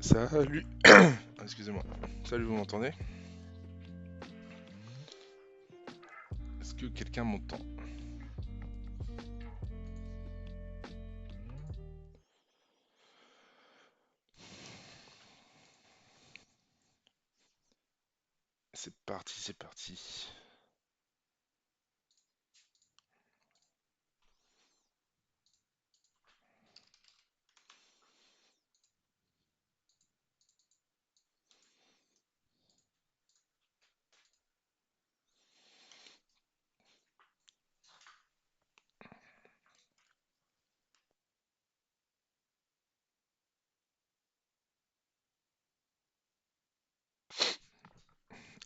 Salut. Excusez-moi. Salut, vous m'entendez? Est-ce que quelqu'un m'entend? C'est parti, c'est parti.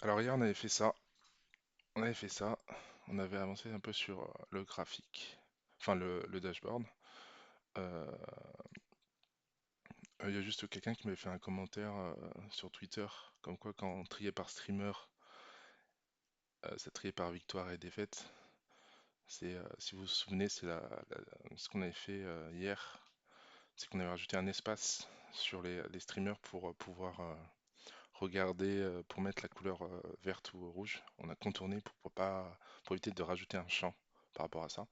Alors hier on avait fait ça. On avait fait ça. On avait avancé un peu sur le graphique. Enfin le dashboard. Euh, Il y a juste quelqu'un qui m'avait fait un commentaire sur Twitter. Comme quoi quand on triait par streamer, ça triait par victoire et défaite. Si vous vous souvenez, ce qu'on avait fait hier. C'est qu'on avait rajouté un espace sur les streamers pour pouvoir regarder, pour mettre la couleur verte ou rouge. On a contourné pour éviter de rajouter un champ par rapport à ça.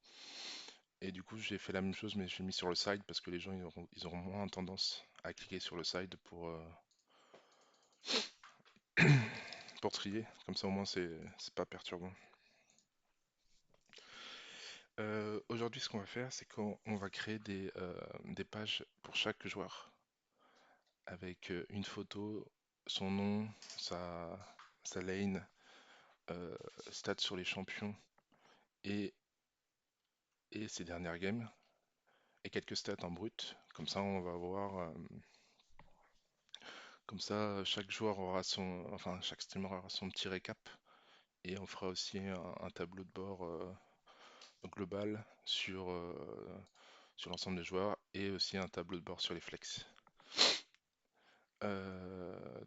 Et du coup, j'ai fait la même chose, mais j'ai mis sur le side parce que les gens ils auront moins tendance à cliquer sur le side pour trier. Comme ça, au moins, c'est pas perturbant. Aujourd'hui, ce qu'on va faire, c'est qu'on va créer des pages pour chaque joueur avec une photo, son nom, sa lane, euh, stats sur les champions et, et ses dernières games et quelques stats en brut. Comme ça, on va voir. Comme ça, chaque joueur aura enfin, chaque streamer aura son petit récap et on fera aussi un tableau de bord global sur l'ensemble des joueurs et aussi un tableau de bord sur les flex.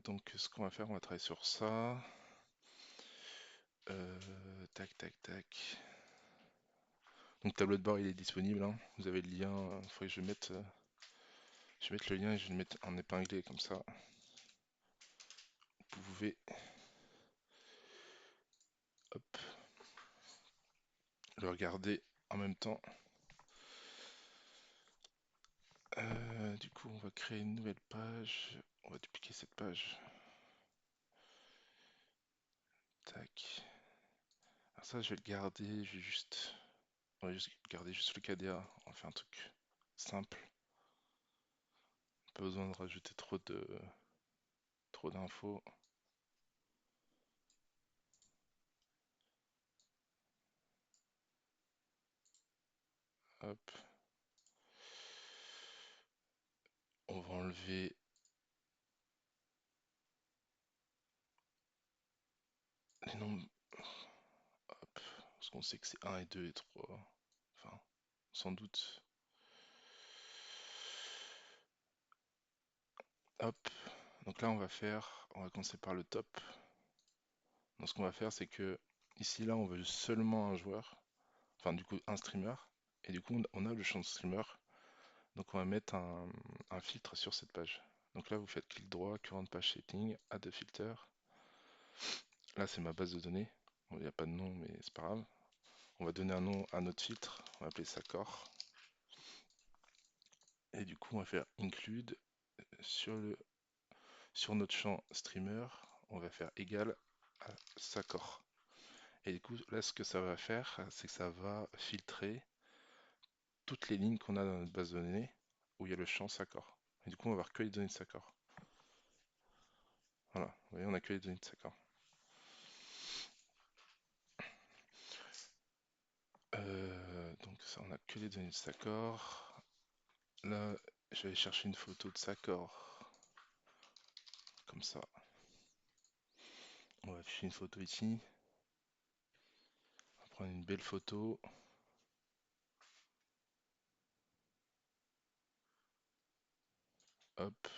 Donc, ce qu'on va faire, on va travailler sur ça. Tac, tac, tac. Donc, tableau de bord, il est disponible, hein. Vous avez le lien. Il faudrait que je vais mettre le lien et je vais le mettre en épinglé comme ça. Vous pouvez, hop, le regarder en même temps. Du coup, on va créer une nouvelle page. On va dupliquer cette page. Tac. Alors ça, je vais le garder. On va juste garder juste le KDA. On va faire un truc simple. Pas besoin de rajouter trop d'infos. Hop. On va enlever les nombres. Hop. Parce qu'on sait que c'est un et 2 et 3. Enfin, sans doute. Hop. Donc là, on va commencer par le top. Donc ce qu'on va faire, c'est que ici, là, on veut seulement un joueur. Enfin, du coup, un streamer. Et du coup, on a le champ de streamer. Donc, on va mettre un filtre sur cette page. Donc là, vous faites clic droit, current page setting, add a filter. Là, c'est ma base de données. Bon, il n'y a pas de nom, mais c'est pas grave. On va donner un nom à notre filtre. On va appeler ça core. Et du coup, on va faire include sur notre champ streamer. On va faire égal à sa core. Et du coup, là, ce que ça va faire, c'est que ça va filtrer toutes les lignes qu'on a dans notre base de données où il y a le champ Sacor. Et du coup, on va voir que les données de Sacor. Voilà, vous voyez, on a que les données de Sacor. Donc ça, on a que les données de Sacor. Là, je vais aller chercher une photo de Sacor. Comme ça. On va afficher une photo ici. On va prendre une belle photo. Hop.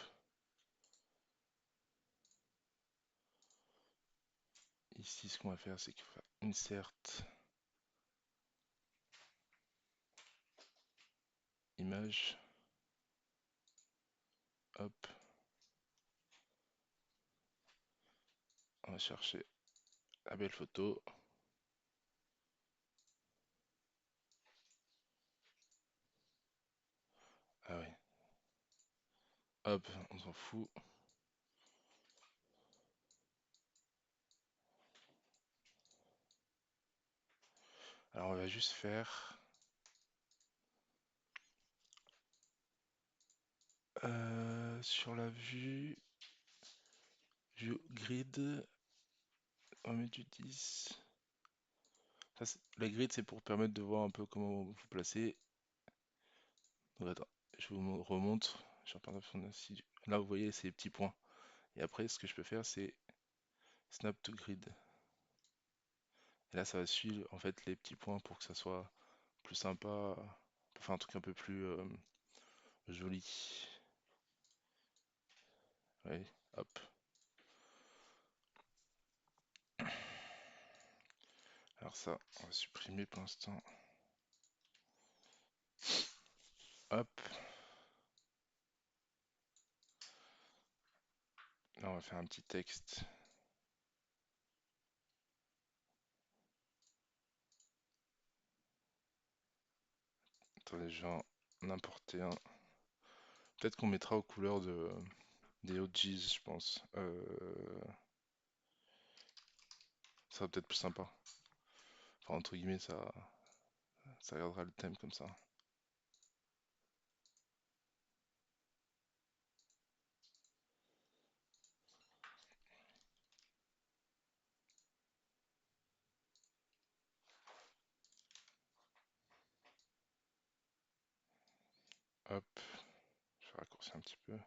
Ici, ce qu'on va faire, c'est qu'il faut faire insert image. Hop. va chercher la belle photo. Ah oui. Hop, on s'en fout. Alors on va juste faire sur la vue grid, on va mettre du 10. La grid c'est pour permettre de voir un peu comment vous placez. Donc attends, je vous remonte. Je repars là vous voyez ces petits points. Et après ce que je peux faire c'est snap to grid. Et là ça va suivre en fait les petits points pour que ça soit plus sympa, pour faire un truc un peu plus joli. Ouais, hop. Alors ça, on va supprimer pour l'instant. Hop. Là, on va faire un petit texte. Attendez, je vais en importer un. Peut-être qu'on mettra aux couleurs des OGs, je pense. Ça sera peut-être plus sympa. Enfin, entre guillemets, ça gardera le thème comme ça. Hop, je vais raccourcir un petit peu.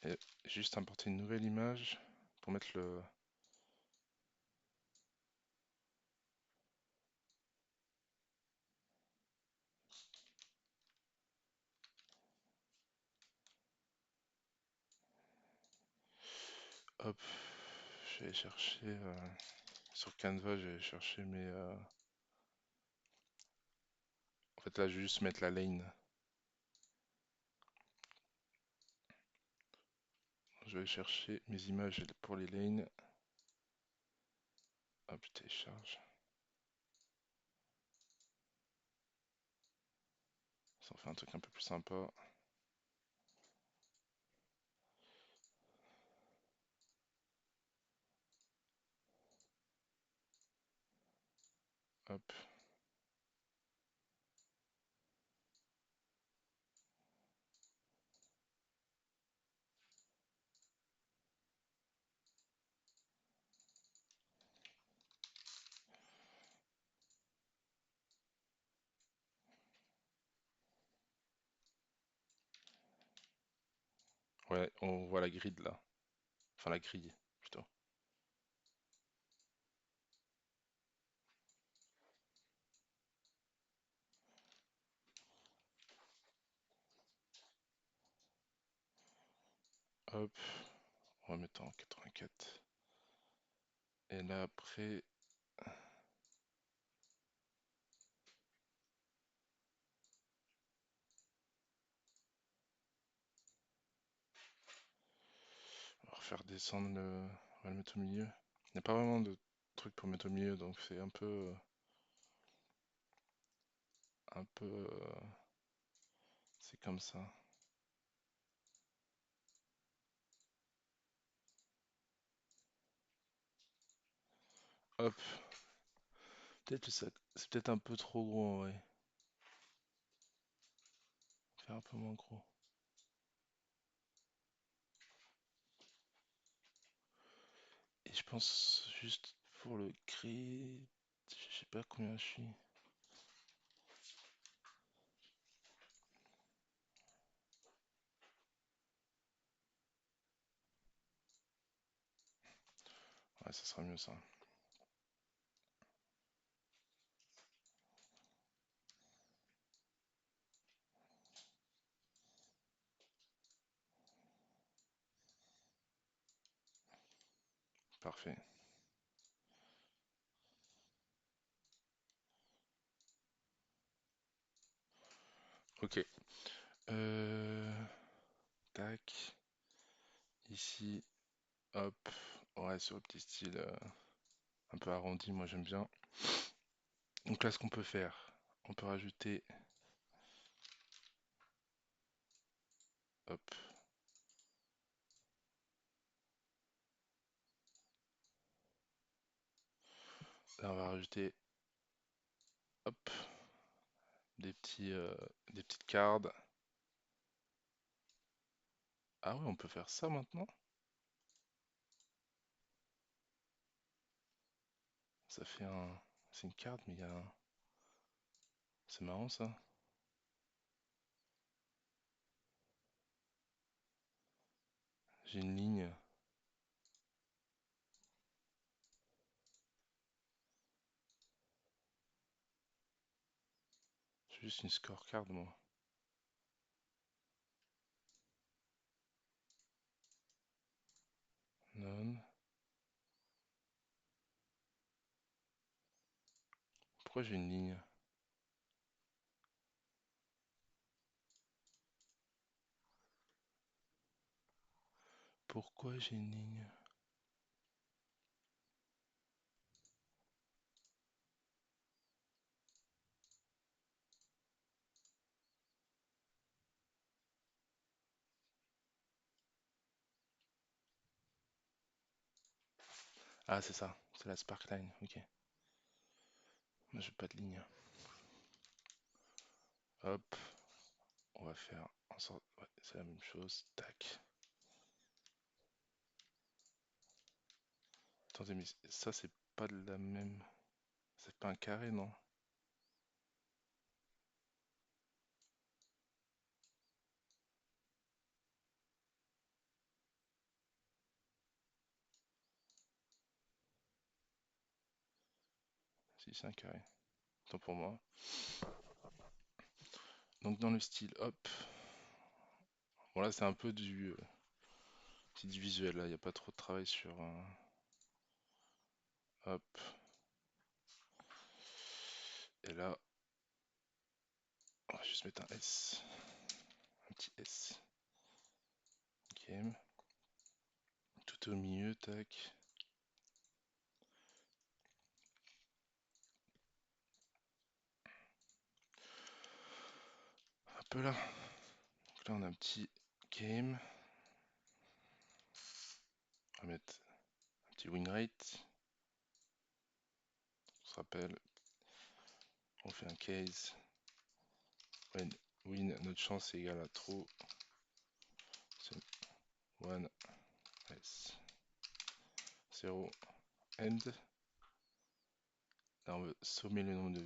Et juste importer une nouvelle image pour mettre le... Hop, je vais chercher... sur Canva, je vais chercher mes... En fait, là, je vais juste mettre la lane. Je vais chercher mes images pour les lanes. Hop, je télécharge. Ça en fait un truc un peu plus sympa. Hop. Ouais, on voit la grid là. Enfin, la grille, plutôt. Hop, on va mettre en 84. Et là, après, on va refaire descendre le... On va le mettre au milieu. Il n'y a pas vraiment de truc pour mettre au milieu, donc c'est un peu... Un peu... c'est comme ça. Hop. Peut-être que c'est peut-être un peu trop gros en vrai. Faire un peu moins gros. Et je pense juste pour le grid... Je sais pas combien je suis. Ouais, ça sera mieux ça. Parfait. Ok. Euh... Tac. Ici, hop, ouais, sur le petit style un peu arrondi, moi j'aime bien. Donc là, ce qu'on peut faire, on peut rajouter, hop, là on va rajouter, hop, des des petites cartes. Ah ouais, on peut faire ça maintenant? Ça fait un, c'est une carte, mais il y a un, c'est marrant ça. J'ai une ligne, j'ai juste une scorecard moi. Non. Pourquoi j'ai une ligne? Pourquoi j'ai une ligne? Ah, c'est ça, c'est la Sparkline, ok. Moi, j'ai pas de ligne. Hop, on va faire en sorte. Ouais, c'est la même chose. Tac. Attendez, mais ça, c'est pas de la même. C'est pas un carré, non? Si, c'est un carré. Tant pour moi. Donc, dans le style, hop. Bon, là, c'est un peu du visuel, là. Il n'y a pas trop de travail sur. Hop. Et là, on va juste mettre un S. Un petit S. Ok. Tout au milieu, tac. Hop là. Donc là, on a un petit game. On va mettre un petit win rate. On se rappelle, on fait un case. When win, notre chance est égale à true. C'est 1 S 0 end. Là, on veut sommer le nombre de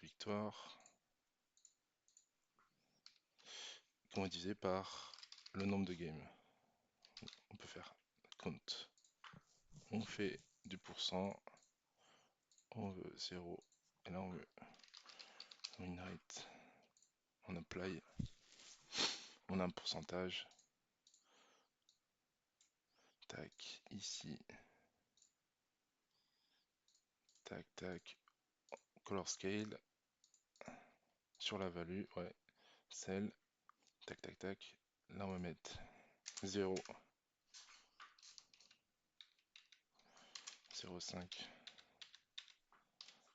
victoires qu'on va diviser par le nombre de games. On peut faire count. On fait du pourcent. On veut 0. Et là, on veut win rate. On apply. On a un pourcentage. Tac, ici. Tac, tac. Color scale. Sur la value, ouais. Cell. Tac, tac, tac. Là, on va mettre 0, 0,5,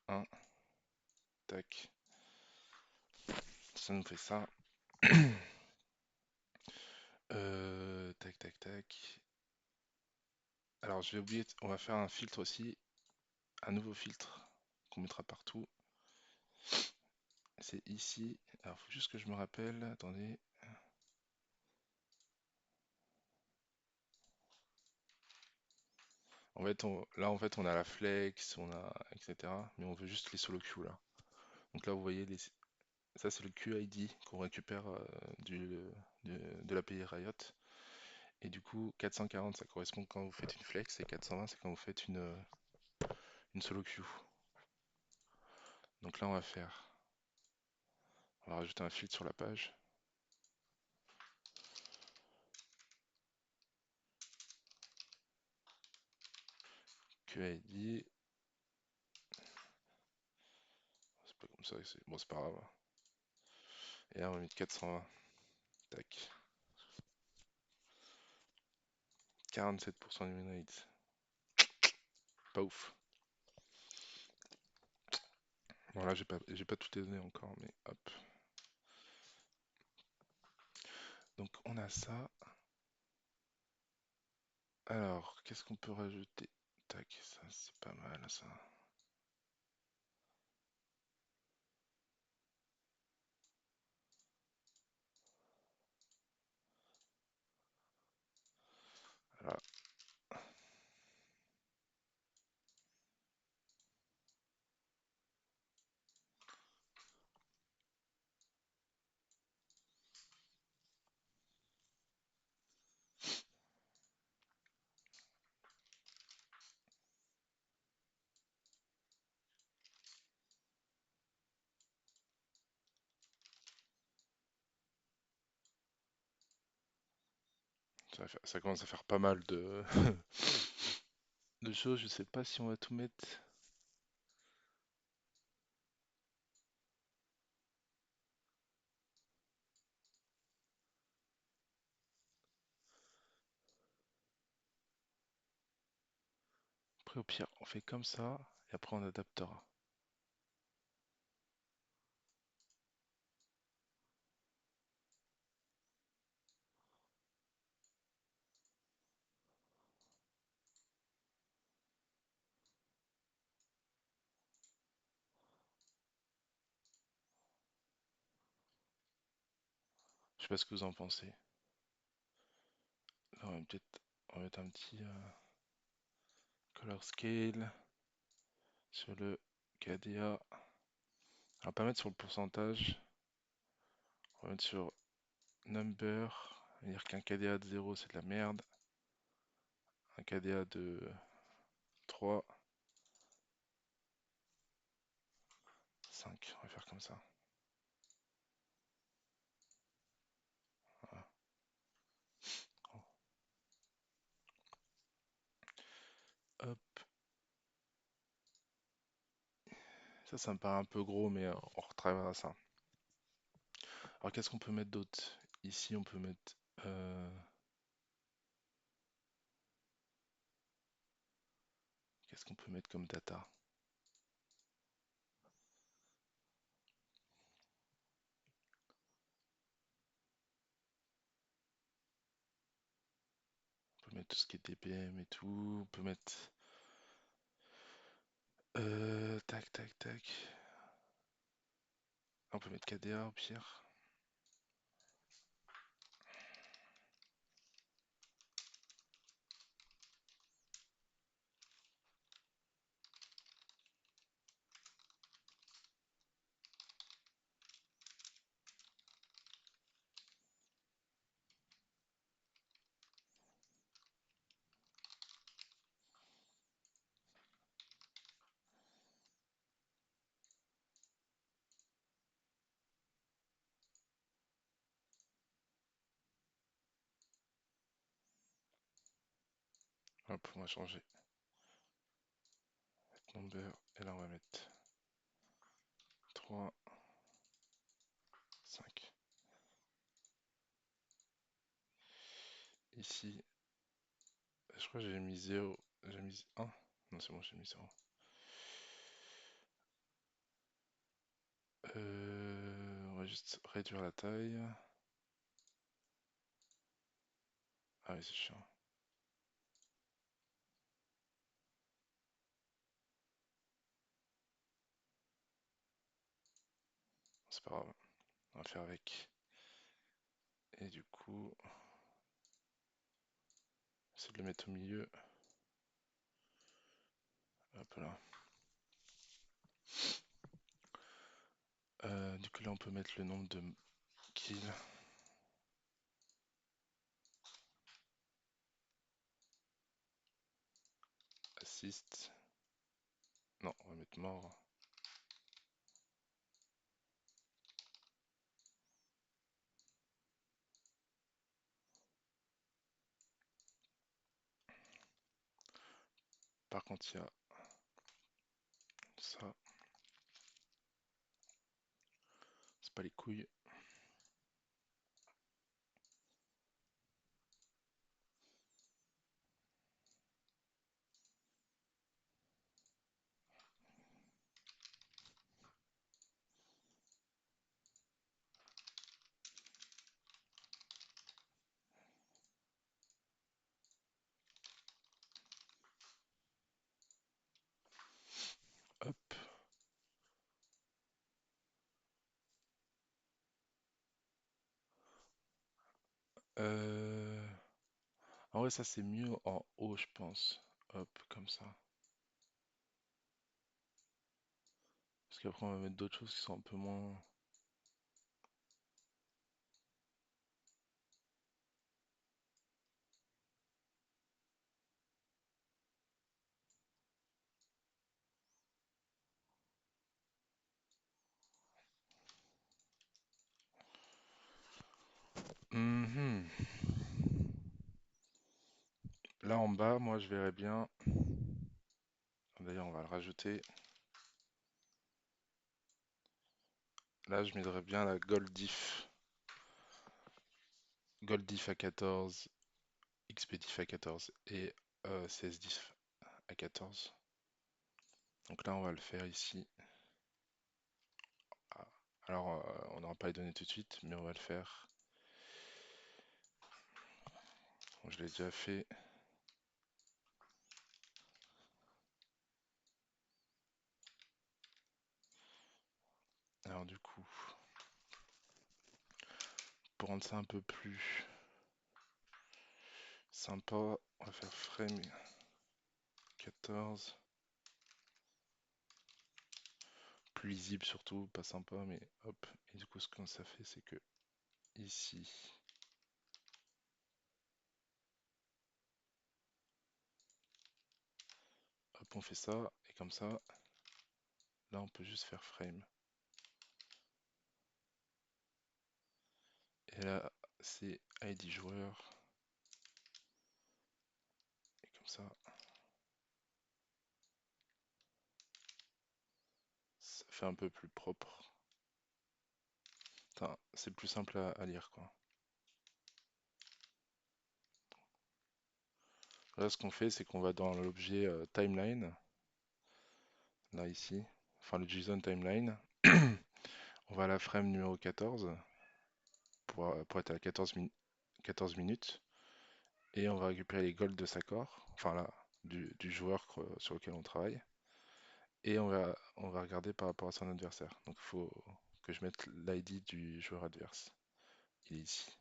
1. Tac. Ça nous fait ça. Tac, tac, tac. Alors, je vais oublier, on va faire un filtre aussi, un nouveau filtre qu'on mettra partout. C'est ici. Alors, faut juste que je me rappelle. Attendez. En fait, là, en fait, on a la flex, on a etc. Mais on veut juste les solo queues là. Donc là, vous voyez, ça c'est le QID qu'on récupère de l'API Riot. Et du coup, 440, ça correspond quand vous faites une flex, et 420, c'est quand vous faites une solo queue. Donc là, on va rajouter un filtre sur la page. QID. C'est pas comme ça, bon, c'est pas grave. Et là, on va mettre 420. Tac. 47% de win rate. Pas ouf. Bon là j'ai pas toutes les données encore, mais hop. Donc on a ça. Alors, qu'est-ce qu'on peut rajouter? Tac, ça c'est pas mal ça. Voilà. Ça commence à faire pas mal de, de choses. Je sais pas si on va tout mettre. Après, au pire, on fait comme ça et après on adaptera. Je sais pas ce que vous en pensez. Là, on va mettre un petit color scale sur le KDA. On va pas mettre sur le pourcentage. On va mettre sur number. Dire qu'un KDA de 0 c'est de la merde. Un KDA de 3, 5. On va faire comme ça. Voilà. Hop. Ça me paraît un peu gros, mais on retravaillera ça. Alors, qu'est-ce qu'on peut mettre d'autre? Ici, on peut mettre. Qu'est-ce qu'on peut mettre comme data? On peut mettre tout ce qui est DPM et tout. On peut mettre. Tac, tac, tac. On peut mettre KDA au pire. Hop, on va changer. Number. Et là, on va mettre 3, 5. Ici, je crois que j'ai mis 0. J'ai mis 1. Non, c'est bon, j'ai mis 0. On va juste réduire la taille. Ah oui, c'est chiant. C'est pas grave. On va faire avec. Et du coup, c'est de le mettre au milieu. Hop là. Du coup, là, on peut mettre le nombre de kills. Assist. Non, on va mettre mort. Par contre, il y a ça. C'est pas les couilles. Euh... En vrai, ça c'est mieux en haut, je pense. Hop, comme ça. Parce qu'après, on va mettre d'autres choses qui sont un peu moins. Mhm. Là en bas, moi je verrais bien. D'ailleurs, on va le rajouter. Là, je mettrais bien la Gold Diff. Gold Diff à 14, XP Diff à 14 et CS Diff à 14. Donc là, on va le faire ici. Ah. Alors, on n'aura pas les données tout de suite, mais on va le faire. Bon, je l'ai déjà fait. Alors du coup, pour rendre ça un peu plus sympa, on va faire frame 14. Plus lisible surtout, pas sympa, mais hop. Et du coup, ce que ça fait, c'est que ici, hop, on fait ça. Et comme ça, là, on peut juste faire frame. Et là, c'est ID joueur. Et comme ça fait un peu plus propre. Enfin, c'est plus simple à lire, quoi. Là, ce qu'on fait, c'est qu'on va dans l'objet timeline, là, ici. Enfin, le JSON timeline. On va à la frame numéro 14 pour être à 14 minutes. Et on va récupérer les golds de sa corps, enfin là, du joueur sur lequel on travaille. Et on va regarder par rapport à son adversaire. Donc il faut que je mette l'ID du joueur adverse. Il est ici.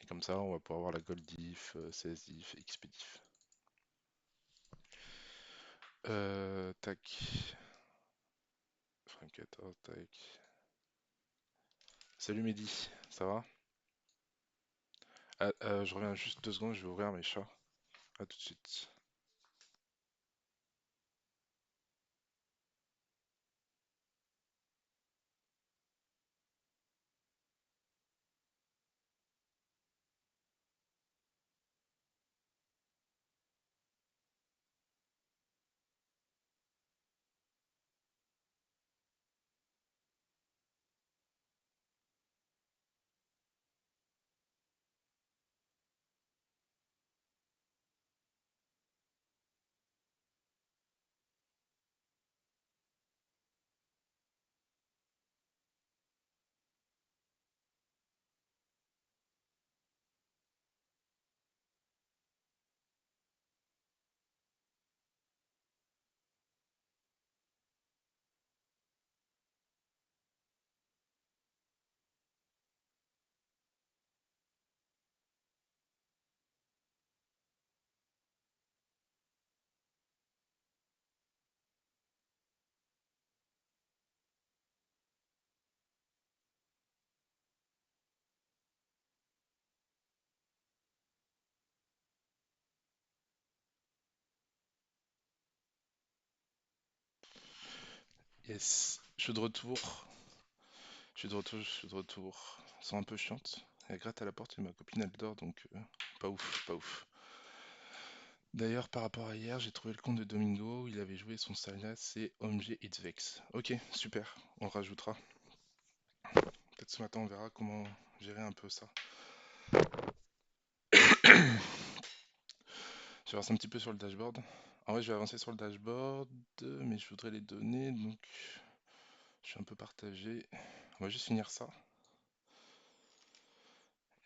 Et comme ça, on va pouvoir voir la gold diff, CS diff, XP diff. Tac. Frame 14, tac. Salut Mehdi, ça va? Ah, je reviens juste 2 secondes, je vais ouvrir mes chats. À tout de suite. Yes, je suis de retour. Je suis de retour, je suis de retour. Elles sont un peu chiantes. Elle gratte à la porte et ma copine elle dort donc pas ouf, pas ouf. D'ailleurs, par rapport à hier, j'ai trouvé le compte de Domingo. Il avait joué son style c'est OMG It's Vex. Ok, super, on le rajoutera. Peut-être ce matin on verra comment gérer un peu ça. Je vais avancer un petit peu sur le dashboard. En vrai, je vais avancer sur le dashboard, mais je voudrais les donner donc je suis un peu partagé. On va juste finir ça.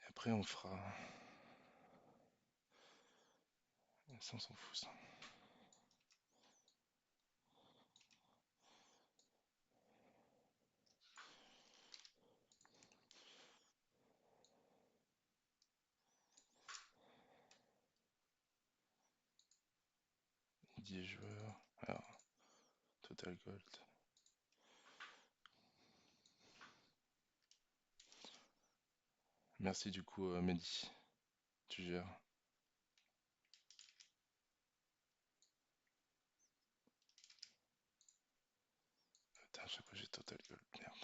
Et après, on fera. Ça, on s'en fout, ça. ID joueur. Alors, Total Gold. Merci du coup, Mehdi. Tu gères. Putain, à chaque fois j'ai Total Gold. Merde.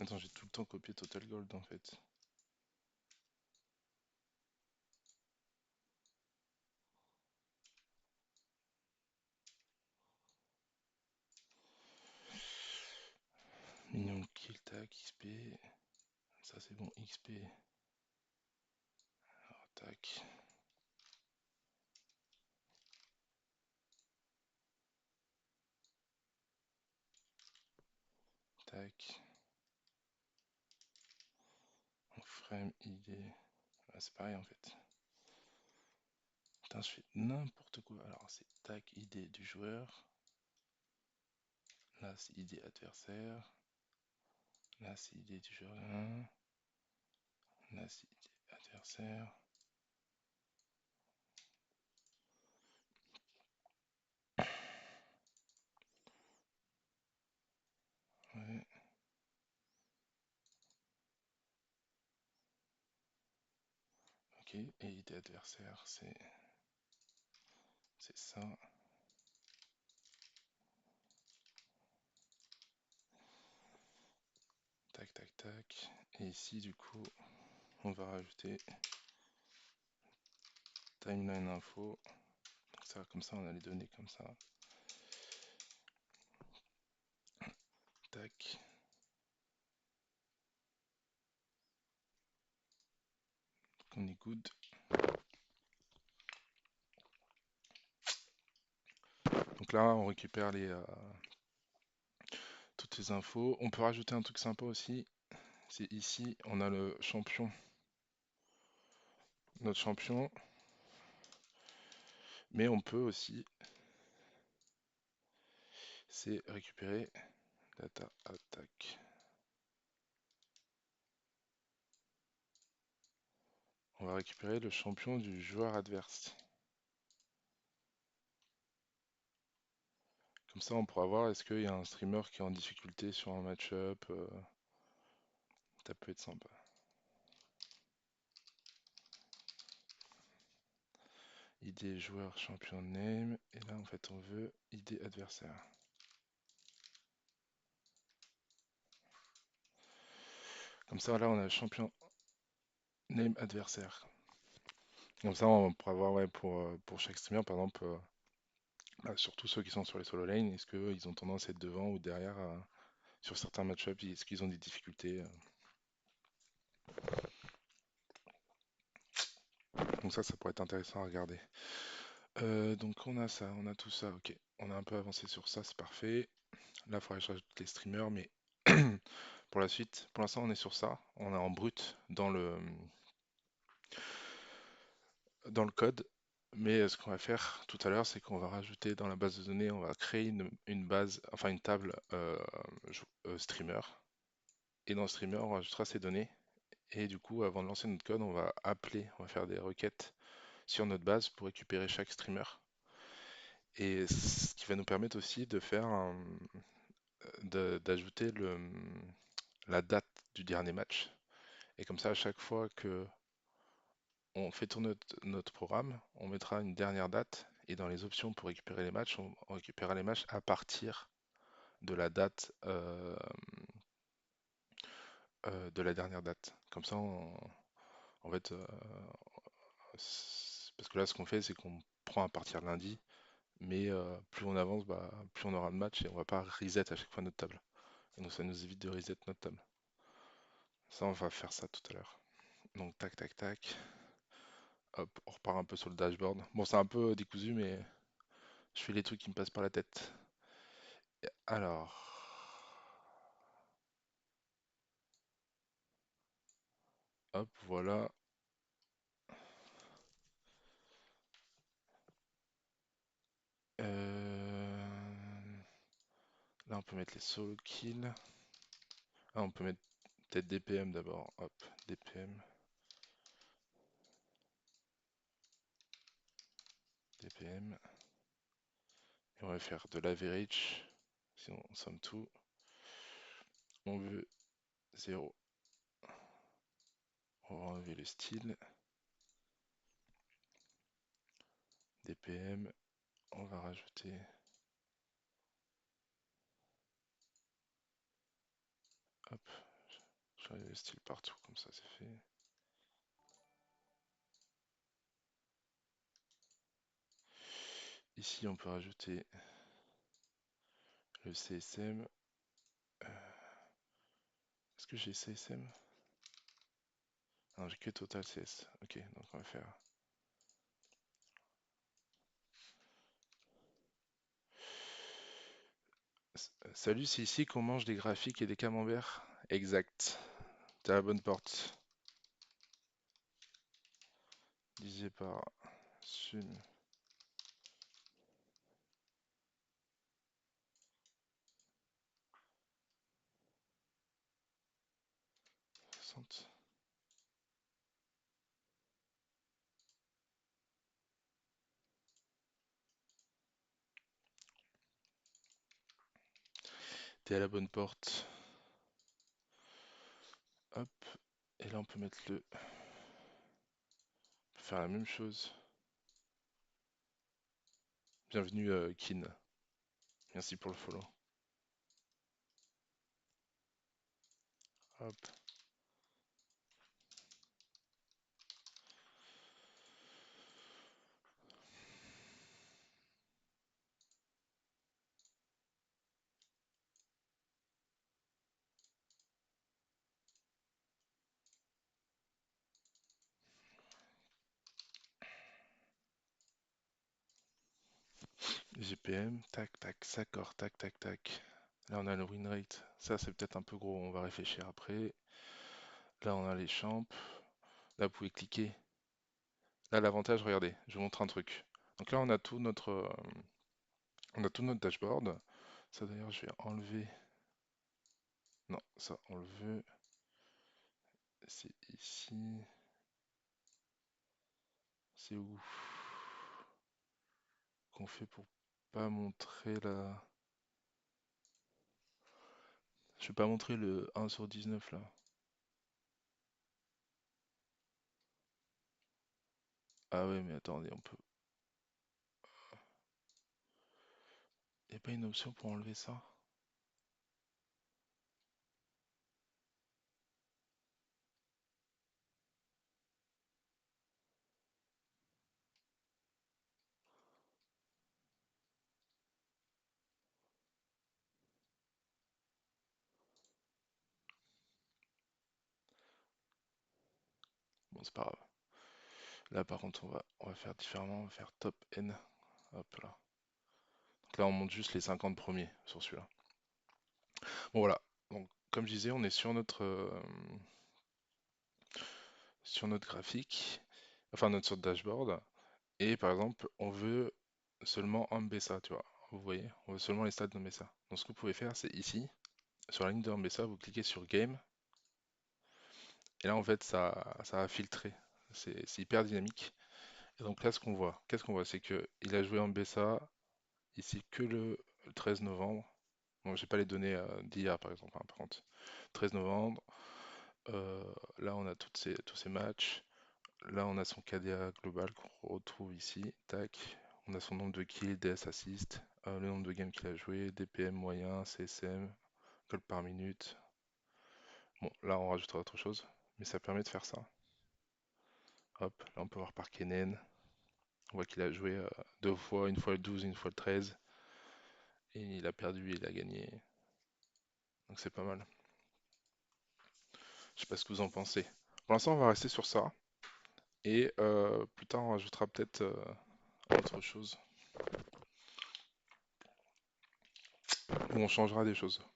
Attends, j'ai tout le temps copié Total Gold en fait. Mignon kill, tac, XP. Ça c'est bon, XP. Alors, tac, tac. On frame ID. Ah, c'est pareil en fait. Putain, je fais n'importe quoi. Alors c'est tac, ID du joueur. Là c'est ID adversaire. Là c'est ID du joueur 1. Là c'est ID adversaire. Ouais, ok. Et ID adversaire, c'est ça. Tac, tac, tac. Et ici, du coup, on va rajouter timeline info. Donc ça, comme ça, on a les données comme ça. Tac. On est good. Donc là, on récupère toutes les infos. On peut rajouter un truc sympa aussi. C'est ici, on a le champion. Notre champion. Mais on peut aussi, c'est récupérer data attack. On va récupérer le champion du joueur adverse. Comme ça, on pourra voir est-ce qu'il y a un streamer qui est en difficulté sur un match-up. Ça peut être sympa. ID joueur champion name. Et là, en fait, on veut ID adversaire. Comme ça, là, on a le champion name adversaire. Comme ça, on pourra voir ouais, pour chaque streamer, par exemple, bah, surtout ceux qui sont sur les solo lane, est-ce qu'ils ont tendance à être devant ou derrière sur certains match-ups, est-ce qu'ils ont des difficultés. Donc ça pourrait être intéressant à regarder. Donc on a ça, on a tout ça, ok. On a un peu avancé sur ça, c'est parfait. Là, il faudrait que je rajoute les streamers, mais pour la suite, pour l'instant, on est sur ça. On est en brut dans le code. Mais ce qu'on va faire tout à l'heure, c'est qu'on va rajouter dans la base de données, on va créer une base, enfin une table streamer. Et dans streamer, on rajoutera ces données. Et du coup, avant de lancer notre code, on va faire des requêtes sur notre base pour récupérer chaque streamer. Et ce qui va nous permettre aussi de faire d'ajouter la date du dernier match. Et comme ça, à chaque fois que on fait tourner notre programme, on mettra une dernière date. Et dans les options pour récupérer les matchs, on récupérera les matchs à partir de la date de la dernière date. Comme ça, en fait, parce que là, ce qu'on fait, c'est qu'on prend à partir de lundi, mais plus on avance, bah, plus on aura de matchs et on va pas reset à chaque fois notre table. Et donc, ça nous évite de reset notre table. Ça, on va faire ça tout à l'heure. Donc, tac, tac, tac. Hop, on repart un peu sur le dashboard. Bon, c'est un peu décousu, mais je fais les trucs qui me passent par la tête. Alors, hop, voilà. Là, on peut mettre les solo kills. Ah, on peut mettre peut-être DPM d'abord. Hop, DPM, DPM. Et on va faire de l'average. Sinon, on somme tout. On veut 0. On va enlever le style. DPM. On va rajouter. Hop, j'enlève le style partout, comme ça c'est fait. Ici, on peut rajouter le CSM. Est-ce que j'ai CSM? Non, j'ai que Total CS. Ok, donc on va faire. Salut, c'est ici qu'on mange des graphiques et des camemberts? Exact. T'as la bonne porte. Divisé par sum 60. T'es à la bonne porte. Hop. Et là, on peut mettre le. On peut faire la même chose. Bienvenue, Kin. Merci pour le follow. Hop. GPM. Tac, tac, Saccord. Tac, tac, tac. Là, on a le win rate. Ça, c'est peut-être un peu gros. On va réfléchir après. Là, on a les champs. Là, vous pouvez cliquer. Là, l'avantage, regardez, je vous montre un truc. Donc là, on a tout notre dashboard. Ça, d'ailleurs, je vais enlever. Non, ça, on le veut. C'est ici. C'est où qu'on fait pour pas montrer la. Je vais pas montrer le 1 sur 19 là. Ah ouais, mais attendez, on peut. Y a pas une option pour enlever ça? Bon, c'est pas grave. Là, par contre, on va faire différemment. On va faire top N. Hop là. Donc là, on monte juste les 50 premiers sur celui-là. Bon, voilà. Donc, comme je disais, on est sur notre graphique, enfin notre sorte dashboard, et par exemple, on veut seulement un Mbessa, tu vois. Vous voyez, on veut seulement les stats de Mbessa. Donc ce que vous pouvez faire, c'est ici, sur la ligne de Mbessa, vous cliquez sur Game, et là en fait, ça va filtrer. C'est hyper dynamique. Et donc là, ce qu'on voit, qu'est-ce qu'on voit? C'est que il a joué en Mbessa ici que le 13 novembre. Bon, j'ai pas les données d'hier par exemple, hein, par contre. 13 novembre, euh, là on a tous ces matchs. Là, on a son KDA global qu'on retrouve ici. Tac. On a son nombre de kills, DS assist, le nombre de games qu'il a joué, DPM moyen, CSM, goal par minute. Bon, là, on rajoutera autre chose, mais ça permet de faire ça. Hop, là, on peut voir par Kennen. On voit qu'il a joué deux fois, une fois le 12, une fois le 13. Et il a perdu et il a gagné. Donc c'est pas mal. Je sais pas ce que vous en pensez. Pour l'instant, on va rester sur ça. Et plus tard, on rajoutera peut-être autre chose. Ou on changera des choses.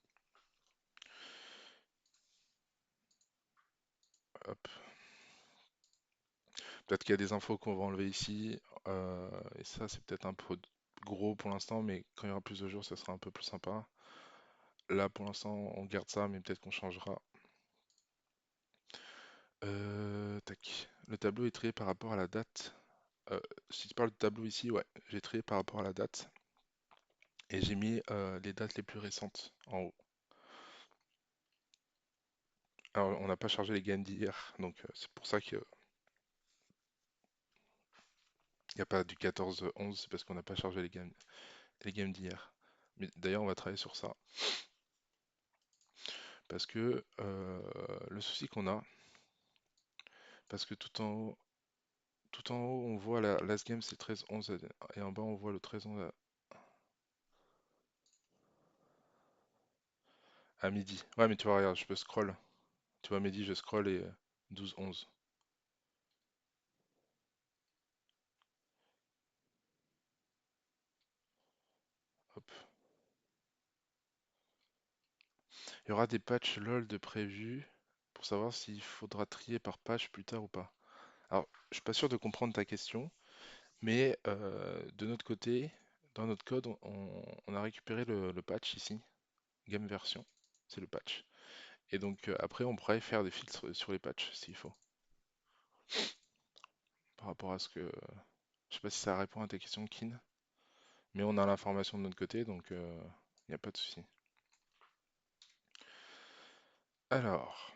Hop. Peut-être qu'il y a des infos qu'on va enlever ici. Et ça, c'est peut-être un peu gros pour l'instant, mais quand il y aura plus de jours, ça sera un peu plus sympa. Là, pour l'instant, on garde ça, mais peut-être qu'on changera. Tac. Le tableau est trié par rapport à la date. Euh, si tu parles de tableau ici, ouais, j'ai trié par rapport à la date et j'ai mis les dates les plus récentes en haut. Alors, on n'a pas chargé les games d'hier, donc c'est pour ça qu'il n'y a pas du 14-11, c'est parce qu'on n'a pas chargé les games d'hier. Mais d'ailleurs, on va travailler sur ça parce que le souci qu'on a, parce que tout en haut, on voit la last game c'est 13-11 et en bas on voit le 13-11 à midi. Ouais, mais tu vois, regarde, je peux scroll. Tu vois, midi, je scroll et 12-11. Hop. Il y aura des patchs LOL de prévus pour savoir s'il faudra trier par patch plus tard ou pas. Alors, je suis pas sûr de comprendre ta question, mais de notre côté, dans notre code, on a récupéré le patch ici, game version, c'est le patch. Et donc après, on pourrait faire des filtres sur les patchs s'il faut, par rapport à ce que... Je sais pas si ça répond à ta question, Kin, mais on a l'information de notre côté, donc il n'y a pas de souci. Alors,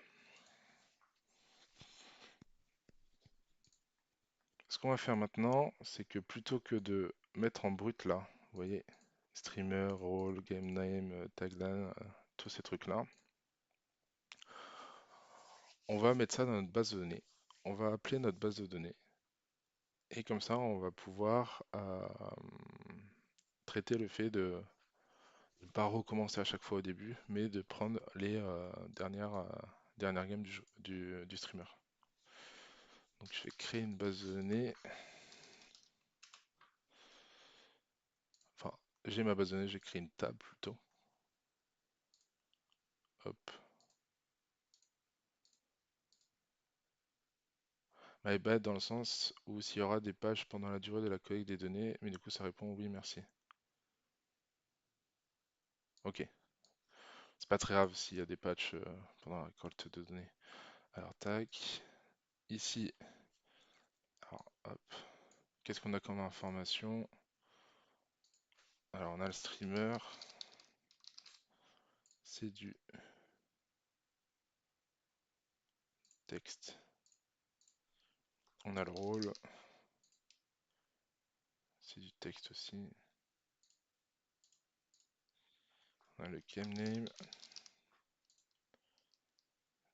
ce qu'on va faire maintenant, c'est que plutôt que de mettre en brut là, vous voyez, streamer, role, game name, tagline, tous ces trucs-là, on va mettre ça dans notre base de données. On va appeler notre base de données. Et comme ça, on va pouvoir traiter le fait de ne pas recommencer à chaque fois au début, mais de prendre les dernières games du streamer. Donc je vais créer une base de données. Enfin, j'ai ma base de données, j'ai créé une table plutôt. Hop. My bad dans le sens où s'il y aura des pages pendant la durée de la collecte des données, mais du coup ça répond oui, merci. Ok, c'est pas très grave s'il y a des patchs pendant la collecte de données. Alors tac, ici, alors hop, qu'est-ce qu'on a comme information? Alors on a le streamer, c'est du texte. On a le rôle, c'est du texte aussi. On a le game name,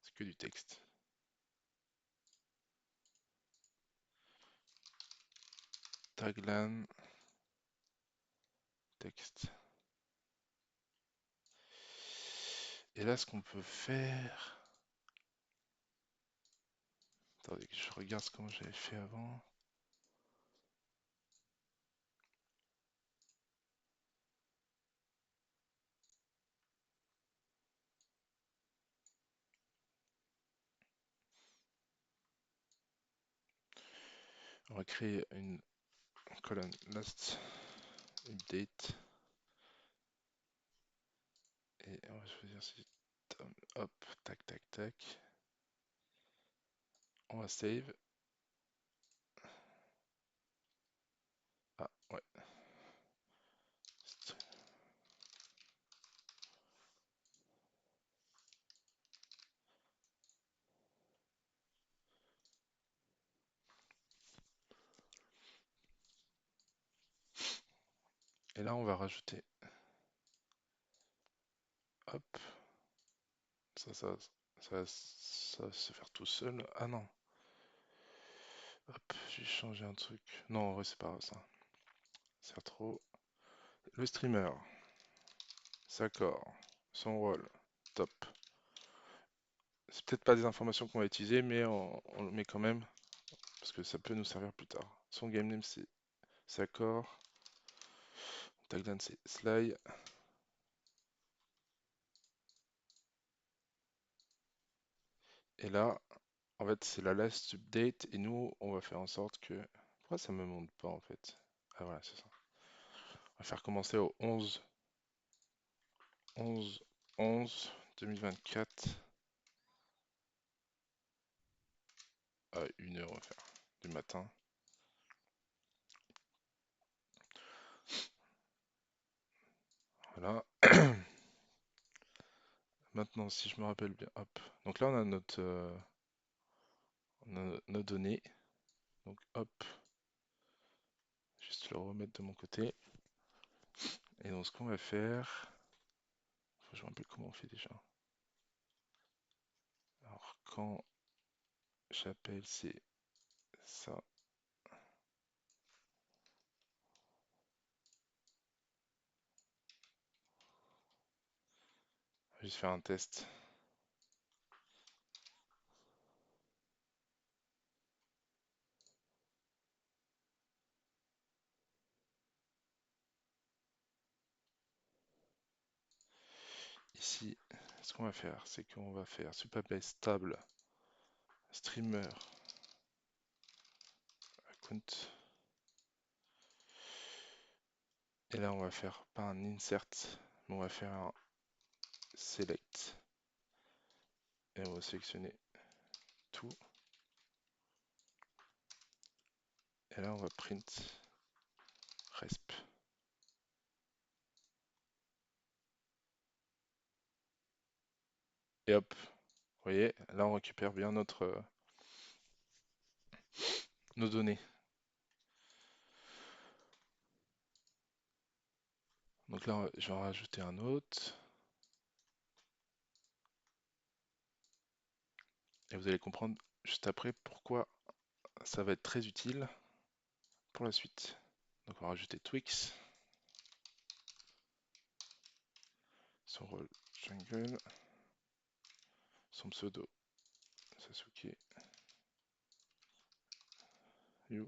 c'est que du texte. Tagline, texte. Et là, ce qu'on peut faire... Attendez que je regarde comment j'avais fait avant. On va créer une colonne last update. Et on va choisir si... Hop, tac, tac, tac. On va save. Ah, ouais. Et là, on va rajouter... Hop. Ça va se faire tout seul. Ah non. Hop, j'ai changé un truc. Non, en vrai, c'est pas grave, ça. C'est trop. Le streamer. S'accord. Son rôle. Top. C'est peut-être pas des informations qu'on va utiliser, mais on le met quand même. Parce que ça peut nous servir plus tard. Son game name, c'est S'accord. Tagline, c'est Sly. Et là, en fait, c'est la last update. Et nous, on va faire en sorte que... Pourquoi ça me monte pas, en fait? Ah, voilà, c'est ça. On va faire commencer au 11. 11. 11 2024 à 1 heure, on va faire du matin. Voilà. Maintenant, si je me rappelle bien, hop. Donc là, on a nos données. Donc hop, juste le remettre de mon côté. Et donc ce qu'on va faire, faut que je me rappelle comment on fait déjà. Alors quand j'appelle, c'est ça. Je vais juste faire un test. Ici, ce qu'on va faire, c'est qu'on va faire Supabase stable streamer account. Et là, on va faire pas un insert, mais on va faire un select. Et on va sélectionner tout. Et là, on va print resp. Et hop, vous voyez, là, on récupère bien nos données. Donc là, je vais en rajouter un autre. Et vous allez comprendre juste après pourquoi ça va être très utile pour la suite. Donc on va rajouter Twix, son rôle jungle, son pseudo Sasuke, You,